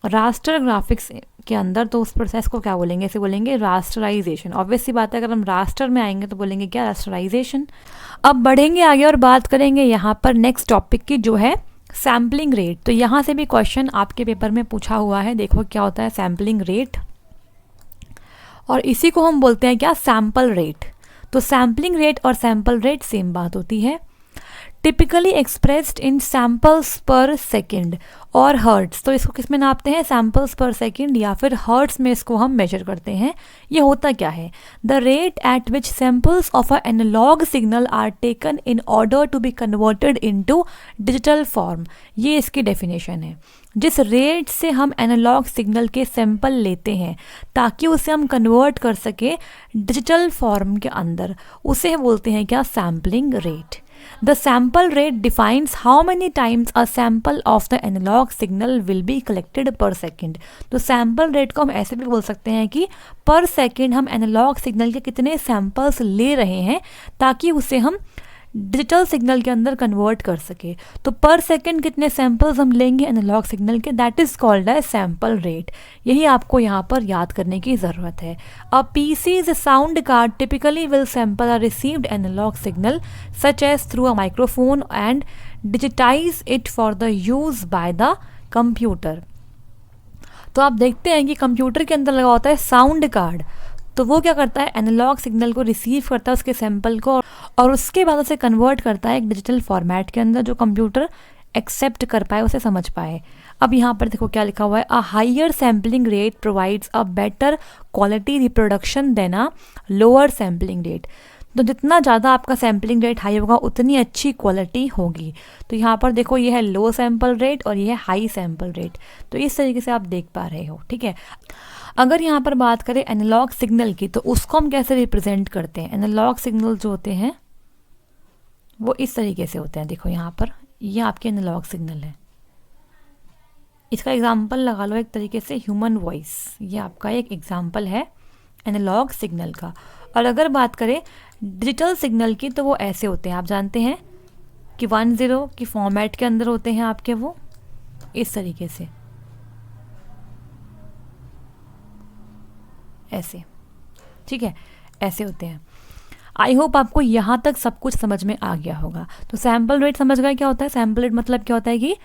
रास्टर ग्राफिक्स के अंदर तो उस प्रोसेस को क्या बोलेंगे, इसे बोलेंगे रास्टराइजेशन. ऑब्वियस सी बात है, अगर हम रास्टर में आएंगे तो बोलेंगे क्या, रास्टराइजेशन. अब बढ़ेंगे आगे और बात करेंगे यहाँ पर नेक्स्ट टॉपिक की, जो है सैम्पलिंग रेट. तो यहाँ से भी क्वेश्चन आपके पेपर में पूछा हुआ है. देखो क्या होता है सैम्पलिंग रेट, और इसी को हम बोलते हैं क्या, सैम्पल रेट. तो सैम्पलिंग रेट और सैम्पल रेट सेम बात होती है. टिपिकली एक्सप्रेस्ड इन सैम्पल्स पर सेकेंड और हर्ट्स. तो इसको किस में नापते हैं, सैम्पल्स पर सेकेंड या फिर हर्ट्स में इसको हम मेजर करते हैं. ये होता क्या है, the rate at which samples of a analogue signal are taken in order to be converted into digital form. ये इसकी डेफिनेशन है. जिस रेट से हम एनालॉग सिग्नल के सैंपल लेते हैं ताकि उसे हम कन्वर्ट कर सके डिजिटल फॉर्म के अंदर, उसे बोलते हैं क्या, sampling rate. The sample rate defines how many times a sample of the analog signal will be collected per second. तो sample rate को हम ऐसे भी बोल सकते हैं कि पर सेकेंड हम एनालॉग सिग्नल के कितने सैम्पल्स ले रहे हैं ताकि उसे हम डिजिटल सिग्नल के अंदर कन्वर्ट कर सके. तो पर सेकेंड कितने सैम्पल्स हम लेंगे एनालॉग सिग्नल के, that is called as sample rate. यही आपको यहाँ पर याद करने की ज़रूरत है. A PC's sound card typically will sample a received analogue signal such as through a microphone and digitise it for the use by the computer. तो आप देखते हैं कि कंप्यूटर के अंदर लगा होता है साउंड कार्ड. तो वो क्या करता है, एनालॉग सिग्नल को रिसीव करता है उसके सैंपल को और उसके बाद उसे कन्वर्ट करता है एक डिजिटल फॉर्मेट के अंदर जो कंप्यूटर एक्सेप्ट कर पाए, उसे समझ पाए. अब यहाँ पर देखो क्या लिखा हुआ है, a higher sampling rate provides a better quality reproduction than a lower sampling rate. तो जितना ज़्यादा आपका सैम्पलिंग रेट हाई होगा उतनी अच्छी क्वालिटी होगी. तो यहाँ पर देखो ये है लो सैम्पल रेट और ये है हाई सैम्पल रेट. तो इस तरीके से आप देख पा रहे हो. ठीक है, अगर यहाँ पर बात करें एनालॉग सिग्नल की, तो उसको हम कैसे रिप्रेजेंट करते हैं? एनालॉग सिग्नल जो होते हैं वो इस तरीके से होते हैं। देखो यहाँ पर ये आपके एनालॉग सिग्नल है। इसका एग्जाम्पल लगा लो एक तरीके से ह्यूमन वॉइस, ये आपका एक एग्जाम्पल है एनालॉग सिग्नल का। और अगर बात करें डिजिटल सिग्नल की, तो वो ऐसे होते हैं, आप जानते हैं कि 1-0 की फॉर्मेट के अंदर होते हैं आपके, वो इस तरीके से ऐसे, ठीक है, ऐसे होते हैं। आई होप आपको यहाँ तक सब कुछ समझ में आ गया होगा। तो सैम्पल रेट समझ गए क्या होता है? सैम्पल रेट मतलब क्या होता है कि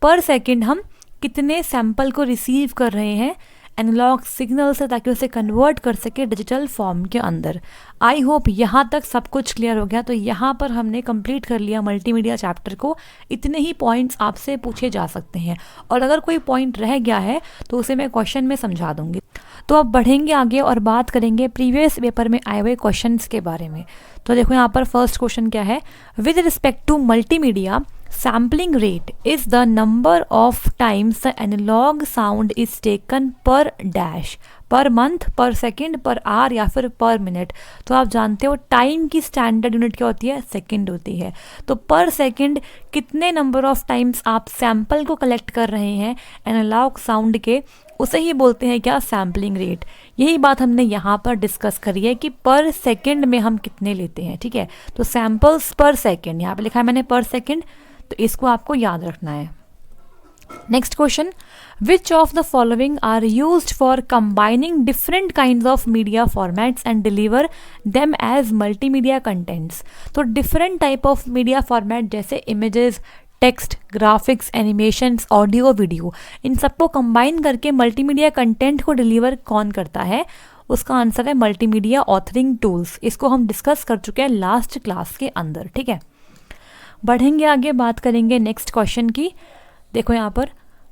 पर सेकेंड हम कितने सैंपल को रिसीव कर रहे हैं एनालॉग सिग्नल से, ताकि उसे कन्वर्ट कर सके डिजिटल फॉर्म के अंदर। आई होप यहाँ तक सब कुछ क्लियर हो गया। तो यहाँ पर हमने कंप्लीट कर लिया मल्टीमीडिया चैप्टर को। इतने ही पॉइंट्स आपसे पूछे जा सकते हैं, और अगर कोई पॉइंट रह गया है तो उसे मैं क्वेश्चन में समझा दूंगी। तो अब बढ़ेंगे आगे और बात करेंगे प्रीवियस पेपर में आए हुए क्वेश्चंस के बारे में। तो देखो यहाँ पर फर्स्ट क्वेश्चन क्या है? With respect to multimedia, sampling rate is the number of times the analog sound is taken per dash, per month, पर सेकेंड, पर आवर या फिर पर मिनट। तो आप जानते हो टाइम की स्टैंडर्ड यूनिट क्या होती है? सेकेंड होती है। तो पर सेकेंड कितने नंबर ऑफ टाइम्स आप सैंपल को कलेक्ट कर रहे हैं एनालॉग साउंड के, उसे ही बोलते हैं क्या? Sampling rate. यही बात हमने यहाँ पर डिस्कस करी है कि पर सेकेंड में हम कितने लेते हैं, ठीक है। तो सैंपल्स पर सेकेंड यहाँ पे लिखा है मैंने पर सेकेंड, तो इसको आपको याद रखना है। Next question, which of the following are used for combining different kinds of media formats and deliver them as multimedia contents. तो different type of media format जैसे images, text, graphics, animations, audio, video, इन सबको combine करके multimedia content को deliver कौन करता है? उसका आंसर है मल्टीमीडिया ऑथरिंग टूल्स। इसको हम डिस्कस कर चुके हैं लास्ट क्लास के अंदर, ठीक है। बढ़ेंगे आगे, बात करेंगे नेक्स्ट क्वेश्चन की। देखो यहाँ पर,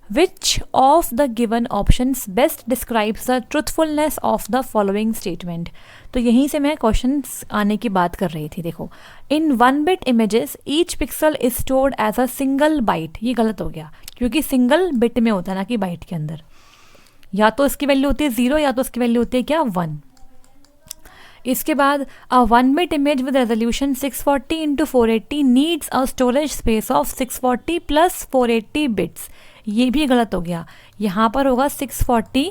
विच of the given options best describes the truthfulness of the following statement. तो यहीं से मैं क्वेश्चंस आने की बात कर रही थी। देखो, in 1 bit images each pixel is stored as a single byte. ये गलत हो गया, क्योंकि सिंगल बिट में होता है ना कि बाइट के अंदर। या तो इसकी वैल्यू होती है 0 या तो इसकी वैल्यू होती है क्या? 1। इसके बाद अ 1 bit image with resolution 640 × 480 needs a storage space of 640 + 480 bits. ये भी गलत हो गया, यहाँ पर होगा 640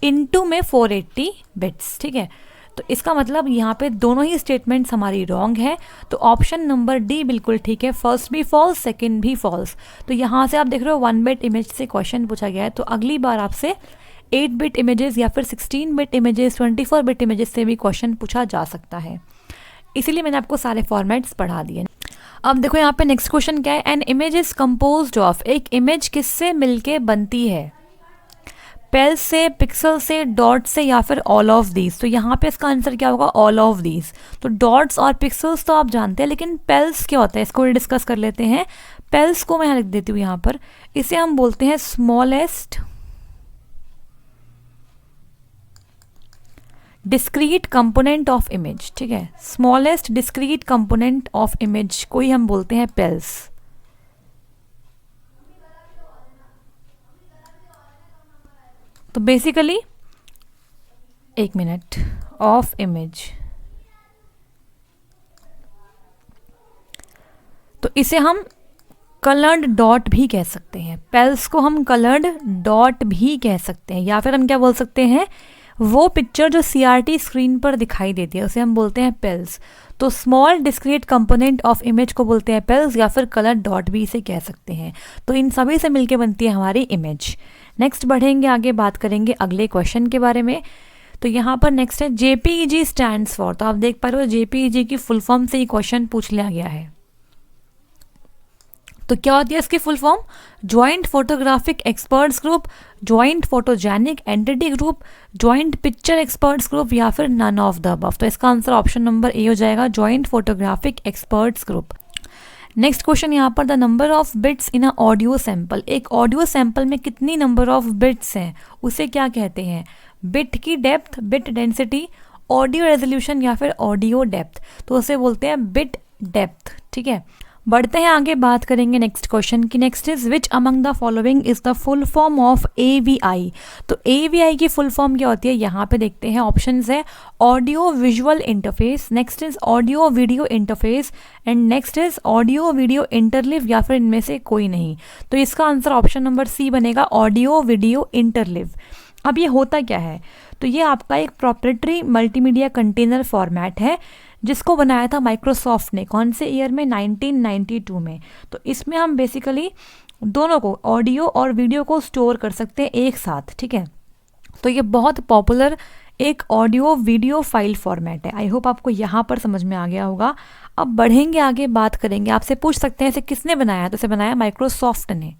इंटू में 480 बिट्स, ठीक है। तो इसका मतलब यहाँ पे दोनों ही स्टेटमेंट्स हमारी रॉन्ग है। तो ऑप्शन नंबर डी बिल्कुल ठीक है, फर्स्ट भी फॉल्स, सेकंड भी फॉल्स। तो यहाँ से आप देख रहे हो 1 बिट इमेज से क्वेश्चन पूछा गया है, तो अगली बार आपसे 8 बिट इमेजेस या फिर 16 बिट इमेजेस, 24 बिट इमेजेस से भी क्वेश्चन पूछा जा सकता है। इसीलिए मैंने आपको सारे फॉर्मेट्स पढ़ा दिए। अब देखो यहाँ पे नेक्स्ट क्वेश्चन क्या है? An image is composed of, एक इमेज किससे मिलके बनती है? पेल्स से, पिक्सल से, डॉट से, या फिर ऑल ऑफ दीज। तो यहाँ पे इसका आंसर क्या होगा? All of these. तो डॉट्स और पिक्सल्स तो आप जानते हैं, लेकिन पेल्स क्या होता है इसको डिस्कस कर लेते हैं। पेल्स को मैं लिख देती हूँ यहाँ पर, इसे हम बोलते हैं smallest discrete component of image, ठीक है। Smallest discrete component of image को ही हम बोलते हैं पेल्स। तो बेसिकली, एक मिनट, ऑफ इमेज, तो इसे हम कलर्ड डॉट भी कह सकते हैं। पेल्स को हम कलर्ड डॉट भी कह सकते हैं, या फिर हम क्या बोल सकते हैं? वो पिक्चर जो CRT स्क्रीन पर दिखाई देती है उसे हम बोलते हैं पेल्स। तो small discrete component of image को बोलते हैं पेल्स, या फिर कलर डॉट भी इसे कह सकते हैं। तो इन सभी से मिलके बनती है हमारी इमेज। नेक्स्ट बढ़ेंगे आगे, बात करेंगे अगले क्वेश्चन के बारे में। तो यहाँ पर नेक्स्ट है JPEG स्टैंड्स फॉर। तो आप देख पा रहे हो JPEG की फुल फॉर्म से ही क्वेश्चन पूछ लिया गया है। तो क्या होती है इसकी full form? Joint photographic experts group, joint photogenic entity group, joint picture experts group, या फिर नन ऑफ द अबव। तो इसका आंसर ऑप्शन नंबर ए हो जाएगा, joint photographic experts group. Next question यहाँ पर, the number of bits in a audio sample. एक audio sample में कितनी नंबर ऑफ बिट्स हैं उसे क्या कहते हैं? बिट की depth, bit density, audio resolution, या फिर ऑडियो डेप्थ। तो उसे बोलते हैं बिट डेप्थ, ठीक है। बढ़ते हैं आगे, बात करेंगे नेक्स्ट क्वेश्चन की। Next is which among the following is the full form of AVI। तो AVI की फुल फॉर्म क्या होती है, यहाँ पे देखते हैं। ऑप्शंस है audio visual interface, next is audio video interface, and next is audio video interleave, या फिर इनमें से कोई नहीं। तो इसका आंसर ऑप्शन नंबर सी बनेगा, ऑडियो वीडियो इंटरलिव। अब ये होता क्या है, तो ये आपका एक प्रोप्राइटरी मल्टीमीडिया कंटेनर फॉर्मेट है जिसको बनाया था माइक्रोसॉफ्ट ने। कौन से ईयर में, 1992 में। तो इसमें हम बेसिकली दोनों को, ऑडियो और वीडियो को स्टोर कर सकते हैं एक साथ, ठीक है। तो ये बहुत पॉपुलर एक ऑडियो वीडियो फाइल फॉर्मेट है। आई होप आपको यहाँ पर समझ में आ गया होगा। अब बढ़ेंगे आगे, बात करेंगे। आपसे पूछ सकते हैं इसे किसने बनाया, तो इसे बनाया माइक्रोसॉफ्ट ने।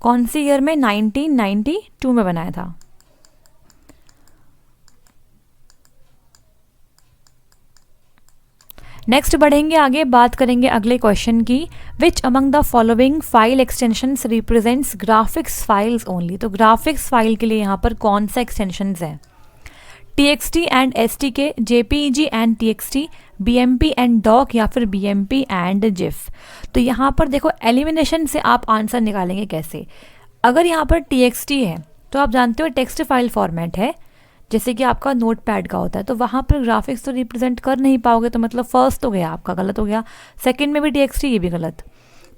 कौन सी ईयर में, 1992 में बनाया था। नेक्स्ट बढ़ेंगे आगे, बात करेंगे अगले क्वेश्चन की। Which among the following file extensions represents graphics files only. तो ग्राफिक्स फाइल के लिए यहाँ पर कौन सा एक्सटेंशंस है, TXT and STK, JPEG and TXT, BMP and doc, या फिर BMP एंड GIF। तो यहाँ पर देखो, एलिमिनेशन से आप आंसर निकालेंगे कैसे। अगर यहाँ पर TXT है तो आप जानते हो टेक्स्ट फाइल फॉर्मेट है, जैसे कि आपका नोट पैड का होता है, तो वहाँ पर ग्राफिक्स तो रिप्रेजेंट कर नहीं पाओगे, तो मतलब फर्स्ट हो गया आपका, गलत हो गया। सेकंड में भी TXT, ये भी गलत।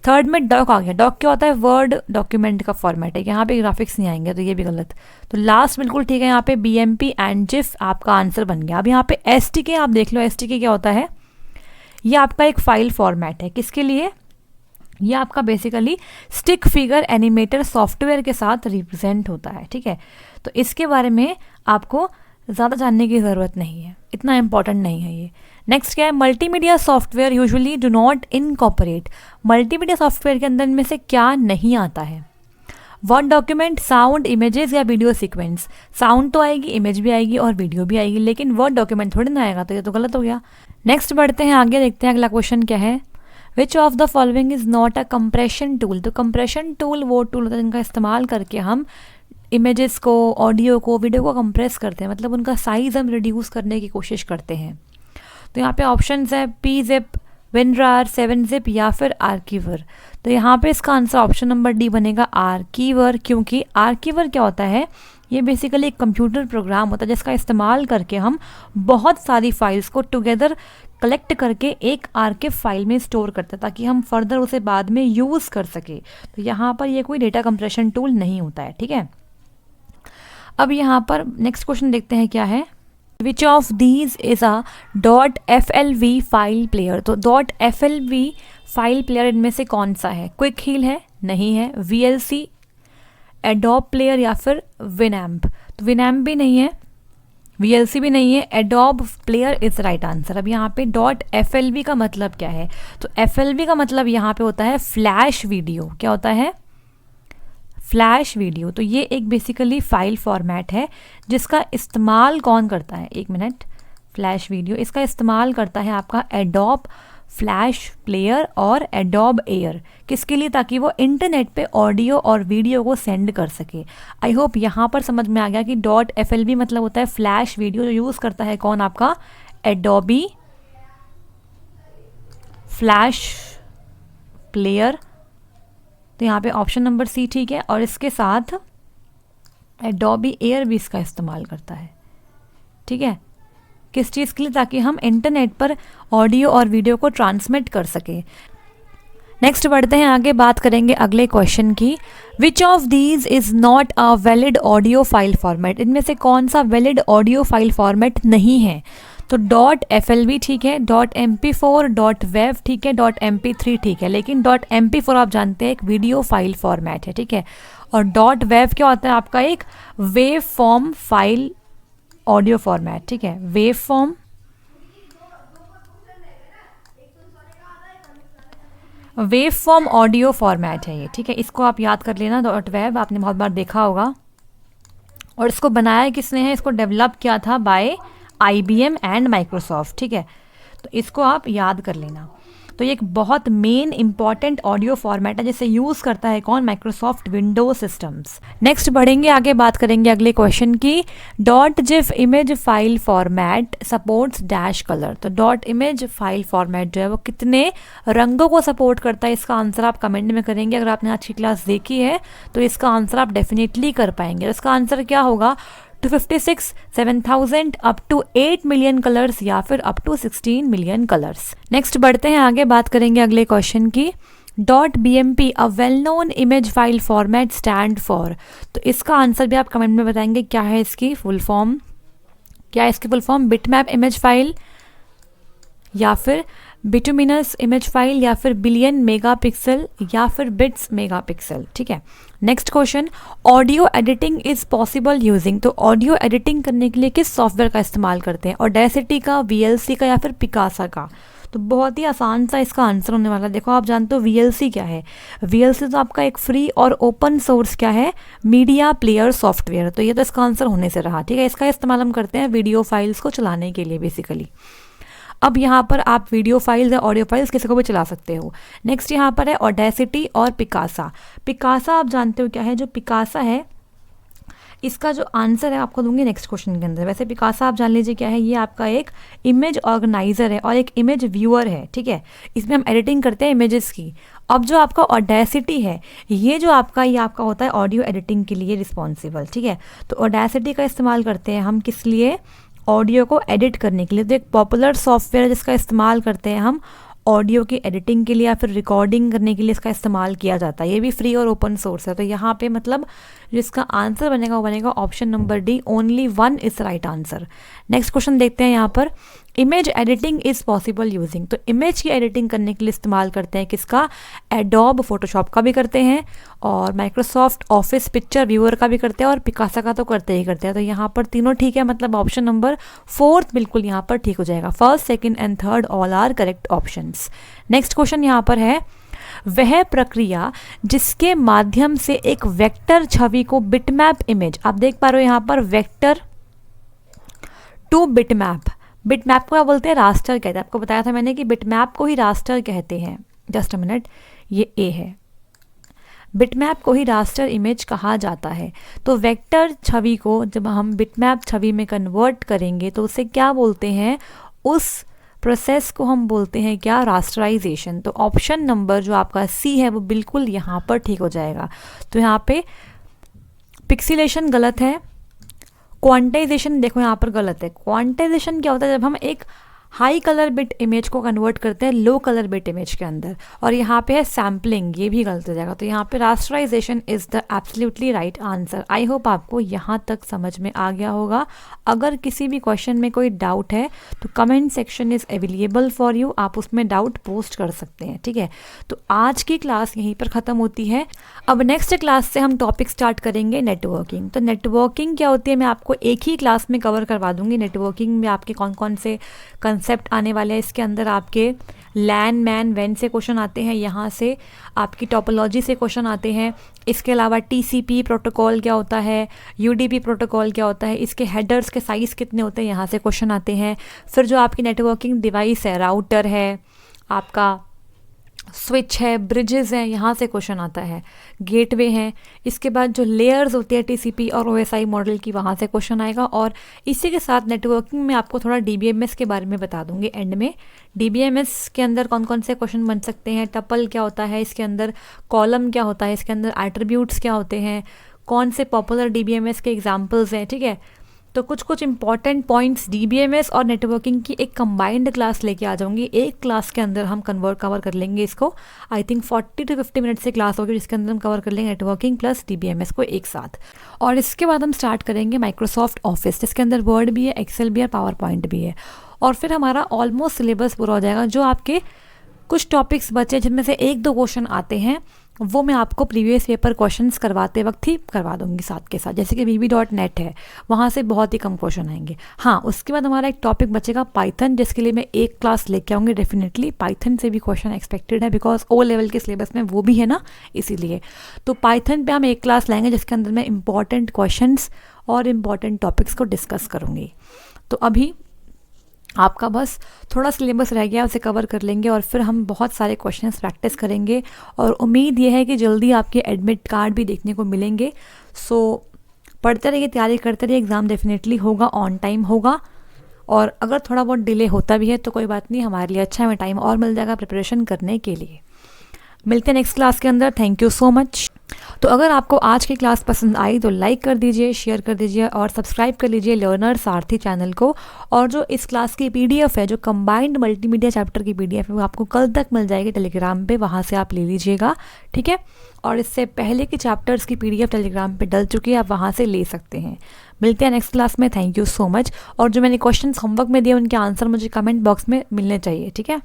थर्ड में डॉक आ गया। डॉक क्या होता है, वर्ड डॉक्यूमेंट का फॉर्मेट है, यहाँ पे ग्राफिक्स नहीं आएंगे, तो ये भी गलत। तो लास्ट बिल्कुल ठीक है, यहाँ पे BMP एंड GIF आपका आंसर बन गया। अब यहाँ पे STK आप देख लो, STK क्या होता है, ये आपका एक फाइल फॉर्मेट है। किसके लिए, ये आपका basically stick figure animator software के साथ रिप्रेजेंट होता है, ठीक है। तो इसके बारे में आपको ज़्यादा जानने की ज़रूरत नहीं है, इतना इंपॉर्टेंट नहीं है ये। नेक्स्ट क्या है, multimedia software usually do not incorporate. Multimedia software के अंदर में से क्या नहीं आता है, वर्ड डॉक्यूमेंट, साउंड, इमेजेस या वीडियो सीक्वेंस। साउंड तो आएगी, इमेज भी आएगी और वीडियो भी आएगी, लेकिन वर्ड डॉक्यूमेंट थोड़ी ना आएगा, तो ये तो गलत हो गया। नेक्स्ट बढ़ते हैं आगे, देखते हैं अगला क्वेश्चन क्या है। विच of the following is not a compression tool. तो कंप्रेशन टूल वो टूल होता है जिनका इस्तेमाल करके हम इमेजेस को, ऑडियो को, वीडियो को कंप्रेस करते हैं, मतलब उनका साइज हम रिड्यूस करने की कोशिश करते हैं। तो यहाँ पे ऑप्शंस है PZip, WinRAR, 7zip या फिर आर्कीवर। तो यहाँ पे इसका आंसर ऑप्शन नंबर डी बनेगा, आर्कीवर। क्योंकि आर्कीवर क्या होता है, ये बेसिकली एक कंप्यूटर प्रोग्राम होता है जिसका इस्तेमाल करके हम बहुत सारी फाइल्स को टुगेदर कलेक्ट करके एक आर्किव फाइल में स्टोर करते हैं, ताकि हम फर्दर उसे बाद में यूज़ कर सके। तो यहाँ पर ये कोई डेटा कंप्रेशन टूल नहीं होता है, ठीक है। अब यहाँ पर नेक्स्ट क्वेश्चन देखते हैं क्या है। Which of these is a .FLV file player. तो .FLV फाइल प्लेयर इनमें से कौन सा है, क्विक हील है, नहीं है, VLC, एडोब प्लेयर या फिर विनैम्प। तो विनैम्प भी नहीं है, VLC भी नहीं है, adobe player is right answer. अब यहाँ पे .FLV का मतलब क्या है, तो FLV का मतलब यहाँ पे होता है फ्लैश वीडियो। क्या होता है, फ्लैश वीडियो। तो ये एक बेसिकली फाइल फॉर्मेट है जिसका इस्तेमाल कौन करता है, एक मिनट, फ्लैश वीडियो, इसका इस्तेमाल करता है आपका एडोब फ्लैश प्लेयर और एडोब एयर। किसके लिए, ताकि वो इंटरनेट पे ऑडियो और वीडियो को सेंड कर सके। आई होप यहाँ पर समझ में आ गया कि .FLV मतलब होता है फ्लैश वीडियो, जो यूज़ करता है कौन, आपका एडोबी फ्लैश प्लेयर। तो यहाँ पे ऑप्शन नंबर सी ठीक है, और इसके साथ एडोबी एयर भी इसका इस्तेमाल करता है, ठीक है। किस चीज़ के लिए, ताकि हम इंटरनेट पर ऑडियो और वीडियो को ट्रांसमिट कर सके। नेक्स्ट बढ़ते हैं आगे, बात करेंगे अगले क्वेश्चन की। Which of these is not a valid audio file format. इनमें से कौन सा वैलिड ऑडियो फाइल फॉर्मेट नहीं है। तो .FLV ठीक है, .MP4, .WAV ठीक है, .MP3 ठीक है, लेकिन .MP4 आप जानते हैं एक वीडियो फाइल फॉर्मेट है, ठीक है। और .WAV क्या होता है, आपका एक wave form file audio format, ठीक है, वेव फॉर्म ऑडियो फॉर्मेट है ये, ठीक है। इसको आप याद कर लेना, .WAV आपने बहुत बार देखा होगा। और इसको बनाया किसने है, इसको डेवलप किया था बाय IBM एंड माइक्रोसॉफ्ट, ठीक है। तो इसको आप याद कर लेना। तो ये एक बहुत मेन इंपॉर्टेंट ऑडियो फॉर्मेट है जिसे यूज़ करता है कौन, माइक्रोसॉफ्ट विंडोज सिस्टम्स। नेक्स्ट बढ़ेंगे आगे, बात करेंगे अगले क्वेश्चन की। Dot GIF image file format supports dash colour. तो डॉट इमेज फाइल फॉर्मेट जो है वो कितने रंगों को सपोर्ट करता है, इसका आंसर आप कमेंट में करेंगे। अगर आपने आज की क्लास देखी है तो इसका आंसर आप डेफिनेटली कर पाएंगे। इसका आंसर क्या होगा, 256, 7000 अप टू 8 मिलियन कलर्स या फिर up to 16 million colours. Next बढ़ते हैं आगे, बात करेंगे अगले क्वेश्चन की। Dot BMP a well known image file format stand for. तो इसका आंसर भी आप कमेंट में बताएंगे क्या है इसकी फुल फॉर्म, क्या है इसकी full form, bitmap image file या फिर बिटुमिनस इमेज फाइल या फिर बिलियन मेगापिक्सल या फिर बिट्स मेगापिक्सल। ठीक है, next question. Audio editing is possible using. तो ऑडियो एडिटिंग करने के लिए किस सॉफ्टवेयर का इस्तेमाल करते हैं, ऑडेसिटी का, VLC का या फिर पिकासा का। तो बहुत ही आसान सा इसका आंसर होने वाला है। देखो आप जानते हो VLC क्या है, VLC तो आपका एक फ्री और ओपन सोर्स क्या है, मीडिया प्लेयर सॉफ्टवेयर। तो ये तो इसका आंसर होने से रहा। ठीक है, इसका इस्तेमाल हम करते हैं वीडियो फाइल्स को चलाने के लिए बेसिकली। अब यहाँ पर आप वीडियो फाइल्स या ऑडियो फाइल्स किसी को भी चला सकते हो। नेक्स्ट यहाँ पर है ऑडेसिटी और पिकासा। पिकासा आप जानते हो क्या है, जो पिकासा है इसका जो आंसर है आपको दूंगी नेक्स्ट क्वेश्चन के अंदर। वैसे पिकासा आप जान लीजिए क्या है, ये आपका एक इमेज ऑर्गेनाइजर है और एक इमेज व्यूअर है। ठीक है, इसमें हम एडिटिंग करते हैं इमेजेस की। अब जो आपका ऑडेसिटी है ये आपका होता है ऑडियो एडिटिंग के लिए रिस्पॉन्सिबल। ठीक है, तो ऑडेसिटी का इस्तेमाल करते हैं हम किस लिए, ऑडियो को एडिट करने के लिए। तो एक पॉपुलर सॉफ्टवेयर है जिसका इस्तेमाल करते हैं हम ऑडियो की एडिटिंग के लिए या फिर रिकॉर्डिंग करने के लिए इसका इस्तेमाल किया जाता है। ये भी फ्री और ओपन सोर्स है। तो यहाँ पे मतलब जिसका आंसर बनेगा वो बनेगा option number D, only 1 is right answer. Next question देखते हैं यहाँ पर। Image editing is possible using. तो इमेज की एडिटिंग करने के लिए इस्तेमाल करते हैं किसका, एडोब फोटोशॉप का भी करते हैं और माइक्रोसॉफ्ट ऑफिस पिक्चर व्यूअर का भी करते हैं और पिकासा का तो करते ही करते हैं। तो यहाँ पर तीनों ठीक है, मतलब ऑप्शन नंबर 4 बिल्कुल यहाँ पर ठीक हो जाएगा। First, second and third all are correct options. Next question यहाँ पर है, वह प्रक्रिया जिसके माध्यम से एक वेक्टर छवि को बिटमैप इमेज, आप देख पा रहे हो यहाँ पर वेक्टर टू बिटमैप। बिटमैप को क्या बोलते हैं, रास्टर कहते हैं। आपको बताया था मैंने कि बिटमैप को ही रास्टर कहते हैं। जस्ट अ मिनट, ये ए है, बिटमैप को ही रास्टर इमेज कहा जाता है। तो वेक्टर छवि को जब हम बिटमैप छवि में कन्वर्ट करेंगे तो उसे क्या बोलते हैं, उस प्रोसेस को हम बोलते हैं क्या, रास्टराइजेशन। तो ऑप्शन नंबर जो आपका सी है वो बिल्कुल यहाँ पर ठीक हो जाएगा। तो यहाँ पे पिक्सिलेशन गलत है, क्वांटाइजेशन देखो यहाँ पर गलत है। क्वांटाइजेशन क्या होता है, जब हम एक हाई कलर बिट इमेज को कन्वर्ट करते हैं लो कलर बिट इमेज के अंदर। और यहाँ पे है सैम्पलिंग, ये भी गलत हो जाएगा। तो यहाँ पे rasterisation is the absolutely right answer. I hope आपको यहाँ तक समझ में आ गया होगा। अगर किसी भी क्वेश्चन में कोई डाउट है तो comment section is available for you, आप उसमें डाउट पोस्ट कर सकते हैं। ठीक है, तो आज की क्लास यहीं पर ख़त्म होती है। अब नेक्स्ट क्लास से हम टॉपिक स्टार्ट करेंगे नेटवर्किंग। तो नेटवर्किंग क्या होती है मैं आपको एक ही क्लास में कवर करवा दूंगी। नेटवर्किंग में आपके कौन कौन से कंसेप्ट आने वाले हैं, इसके अंदर आपके लैन मैन वैन से क्वेश्चन आते हैं, यहाँ से आपकी टोपोलॉजी से क्वेश्चन आते हैं। इसके अलावा TCP प्रोटोकॉल क्या होता है, UDP प्रोटोकॉल क्या होता है, इसके हेडर्स के साइज़ कितने होते हैं, यहाँ से क्वेश्चन आते हैं। फिर जो आपकी नेटवर्किंग डिवाइस है, राउटर है, आपका स्विच है, ब्रिजेस हैं, यहाँ से क्वेश्चन आता है, गेटवे हैं। इसके बाद जो लेयर्स होती है TCP और OSI मॉडल की, वहाँ से क्वेश्चन आएगा। और इसी के साथ नेटवर्किंग में आपको थोड़ा DBMS के बारे में बता दूंगी एंड में। DBMS के अंदर कौन कौन से क्वेश्चन बन सकते हैं, टपल क्या होता है, इसके अंदर कॉलम क्या होता है, इसके अंदर एट्रीब्यूट्स क्या होते हैं, कौन से पॉपुलर DBMS के एग्जाम्पल्स हैं। ठीक है, तो कुछ कुछ इंपॉर्टेंट पॉइंट्स DBMS और नेटवर्किंग की एक कंबाइंड क्लास लेके आ जाऊंगी। एक क्लास के अंदर हम कवर कर लेंगे इसको। आई थिंक 40 to 50 मिनट से क्लास होगी जिसके अंदर हम कवर कर लेंगे नेटवर्किंग प्लस DBMS को एक साथ। और इसके बाद हम स्टार्ट करेंगे माइक्रोसॉफ्ट ऑफिस, जिसके अंदर वर्ड भी है, एक्सेल भी है, पावर पॉइंट भी है। और फिर हमारा ऑलमोस्ट सिलेबस पूरा हो जाएगा। जो आपके कुछ टॉपिक्स बचे जिनमें से 1-2 क्वेश्चन आते हैं वो मैं आपको प्रीवियस पेपर क्वेश्चंस करवाते वक्त ही करवा दूंगी साथ के साथ। जैसे कि VB.net है, वहाँ से बहुत ही कम क्वेश्चन आएंगे। हाँ, उसके बाद हमारा एक टॉपिक बचेगा पाइथन, जिसके लिए मैं एक क्लास लेके आऊँगी डेफिनेटली। पाइथन से भी क्वेश्चन एक्सपेक्टेड है बिकॉज O लेवल के सिलेबस में वो भी है ना, इसीलिए। तो पाइथन पे हम एक क्लास लाएंगे जिसके अंदर मैं इंपॉर्टेंट क्वेश्चंस और इम्पॉर्टेंट टॉपिक्स को डिस्कस करूँगी। तो अभी आपका बस थोड़ा सिलेबस रह गया, उसे कवर कर लेंगे और फिर हम बहुत सारे क्वेश्चंस प्रैक्टिस करेंगे और उम्मीद ये है कि जल्दी आपके एडमिट कार्ड भी देखने को मिलेंगे। सो पढ़ते रहिए, तैयारी करते रहिए, एग्ज़ाम डेफिनेटली होगा, ऑन टाइम होगा। और अगर थोड़ा बहुत डिले होता भी है तो कोई बात नहीं, हमारे लिए अच्छा है, हमें टाइम और मिल जाएगा प्रिपरेशन करने के लिए। मिलते हैं नेक्स्ट क्लास के अंदर। Thank you so much. तो अगर आपको आज की क्लास पसंद आई तो लाइक कर दीजिए, शेयर कर दीजिए और सब्सक्राइब कर लीजिए लर्नर सारथी चैनल को। और जो इस क्लास की पीडीएफ है, जो कंबाइंड मल्टीमीडिया चैप्टर की पीडीएफ है, वो आपको कल तक मिल जाएगी टेलीग्राम पे, वहाँ से आप ले लीजिएगा, ठीक है। और इससे पहले के चैप्टर्स की पीडीएफ टेलीग्राम पे डल चुकी है, आप वहाँ से ले सकते हैं। मिलते हैं नेक्स्ट क्लास में। Thank you so much. और जो मैंने क्वेश्चन होमवर्क में दिए उनके आंसर मुझे कमेंट बॉक्स में मिलने चाहिए, ठीक है।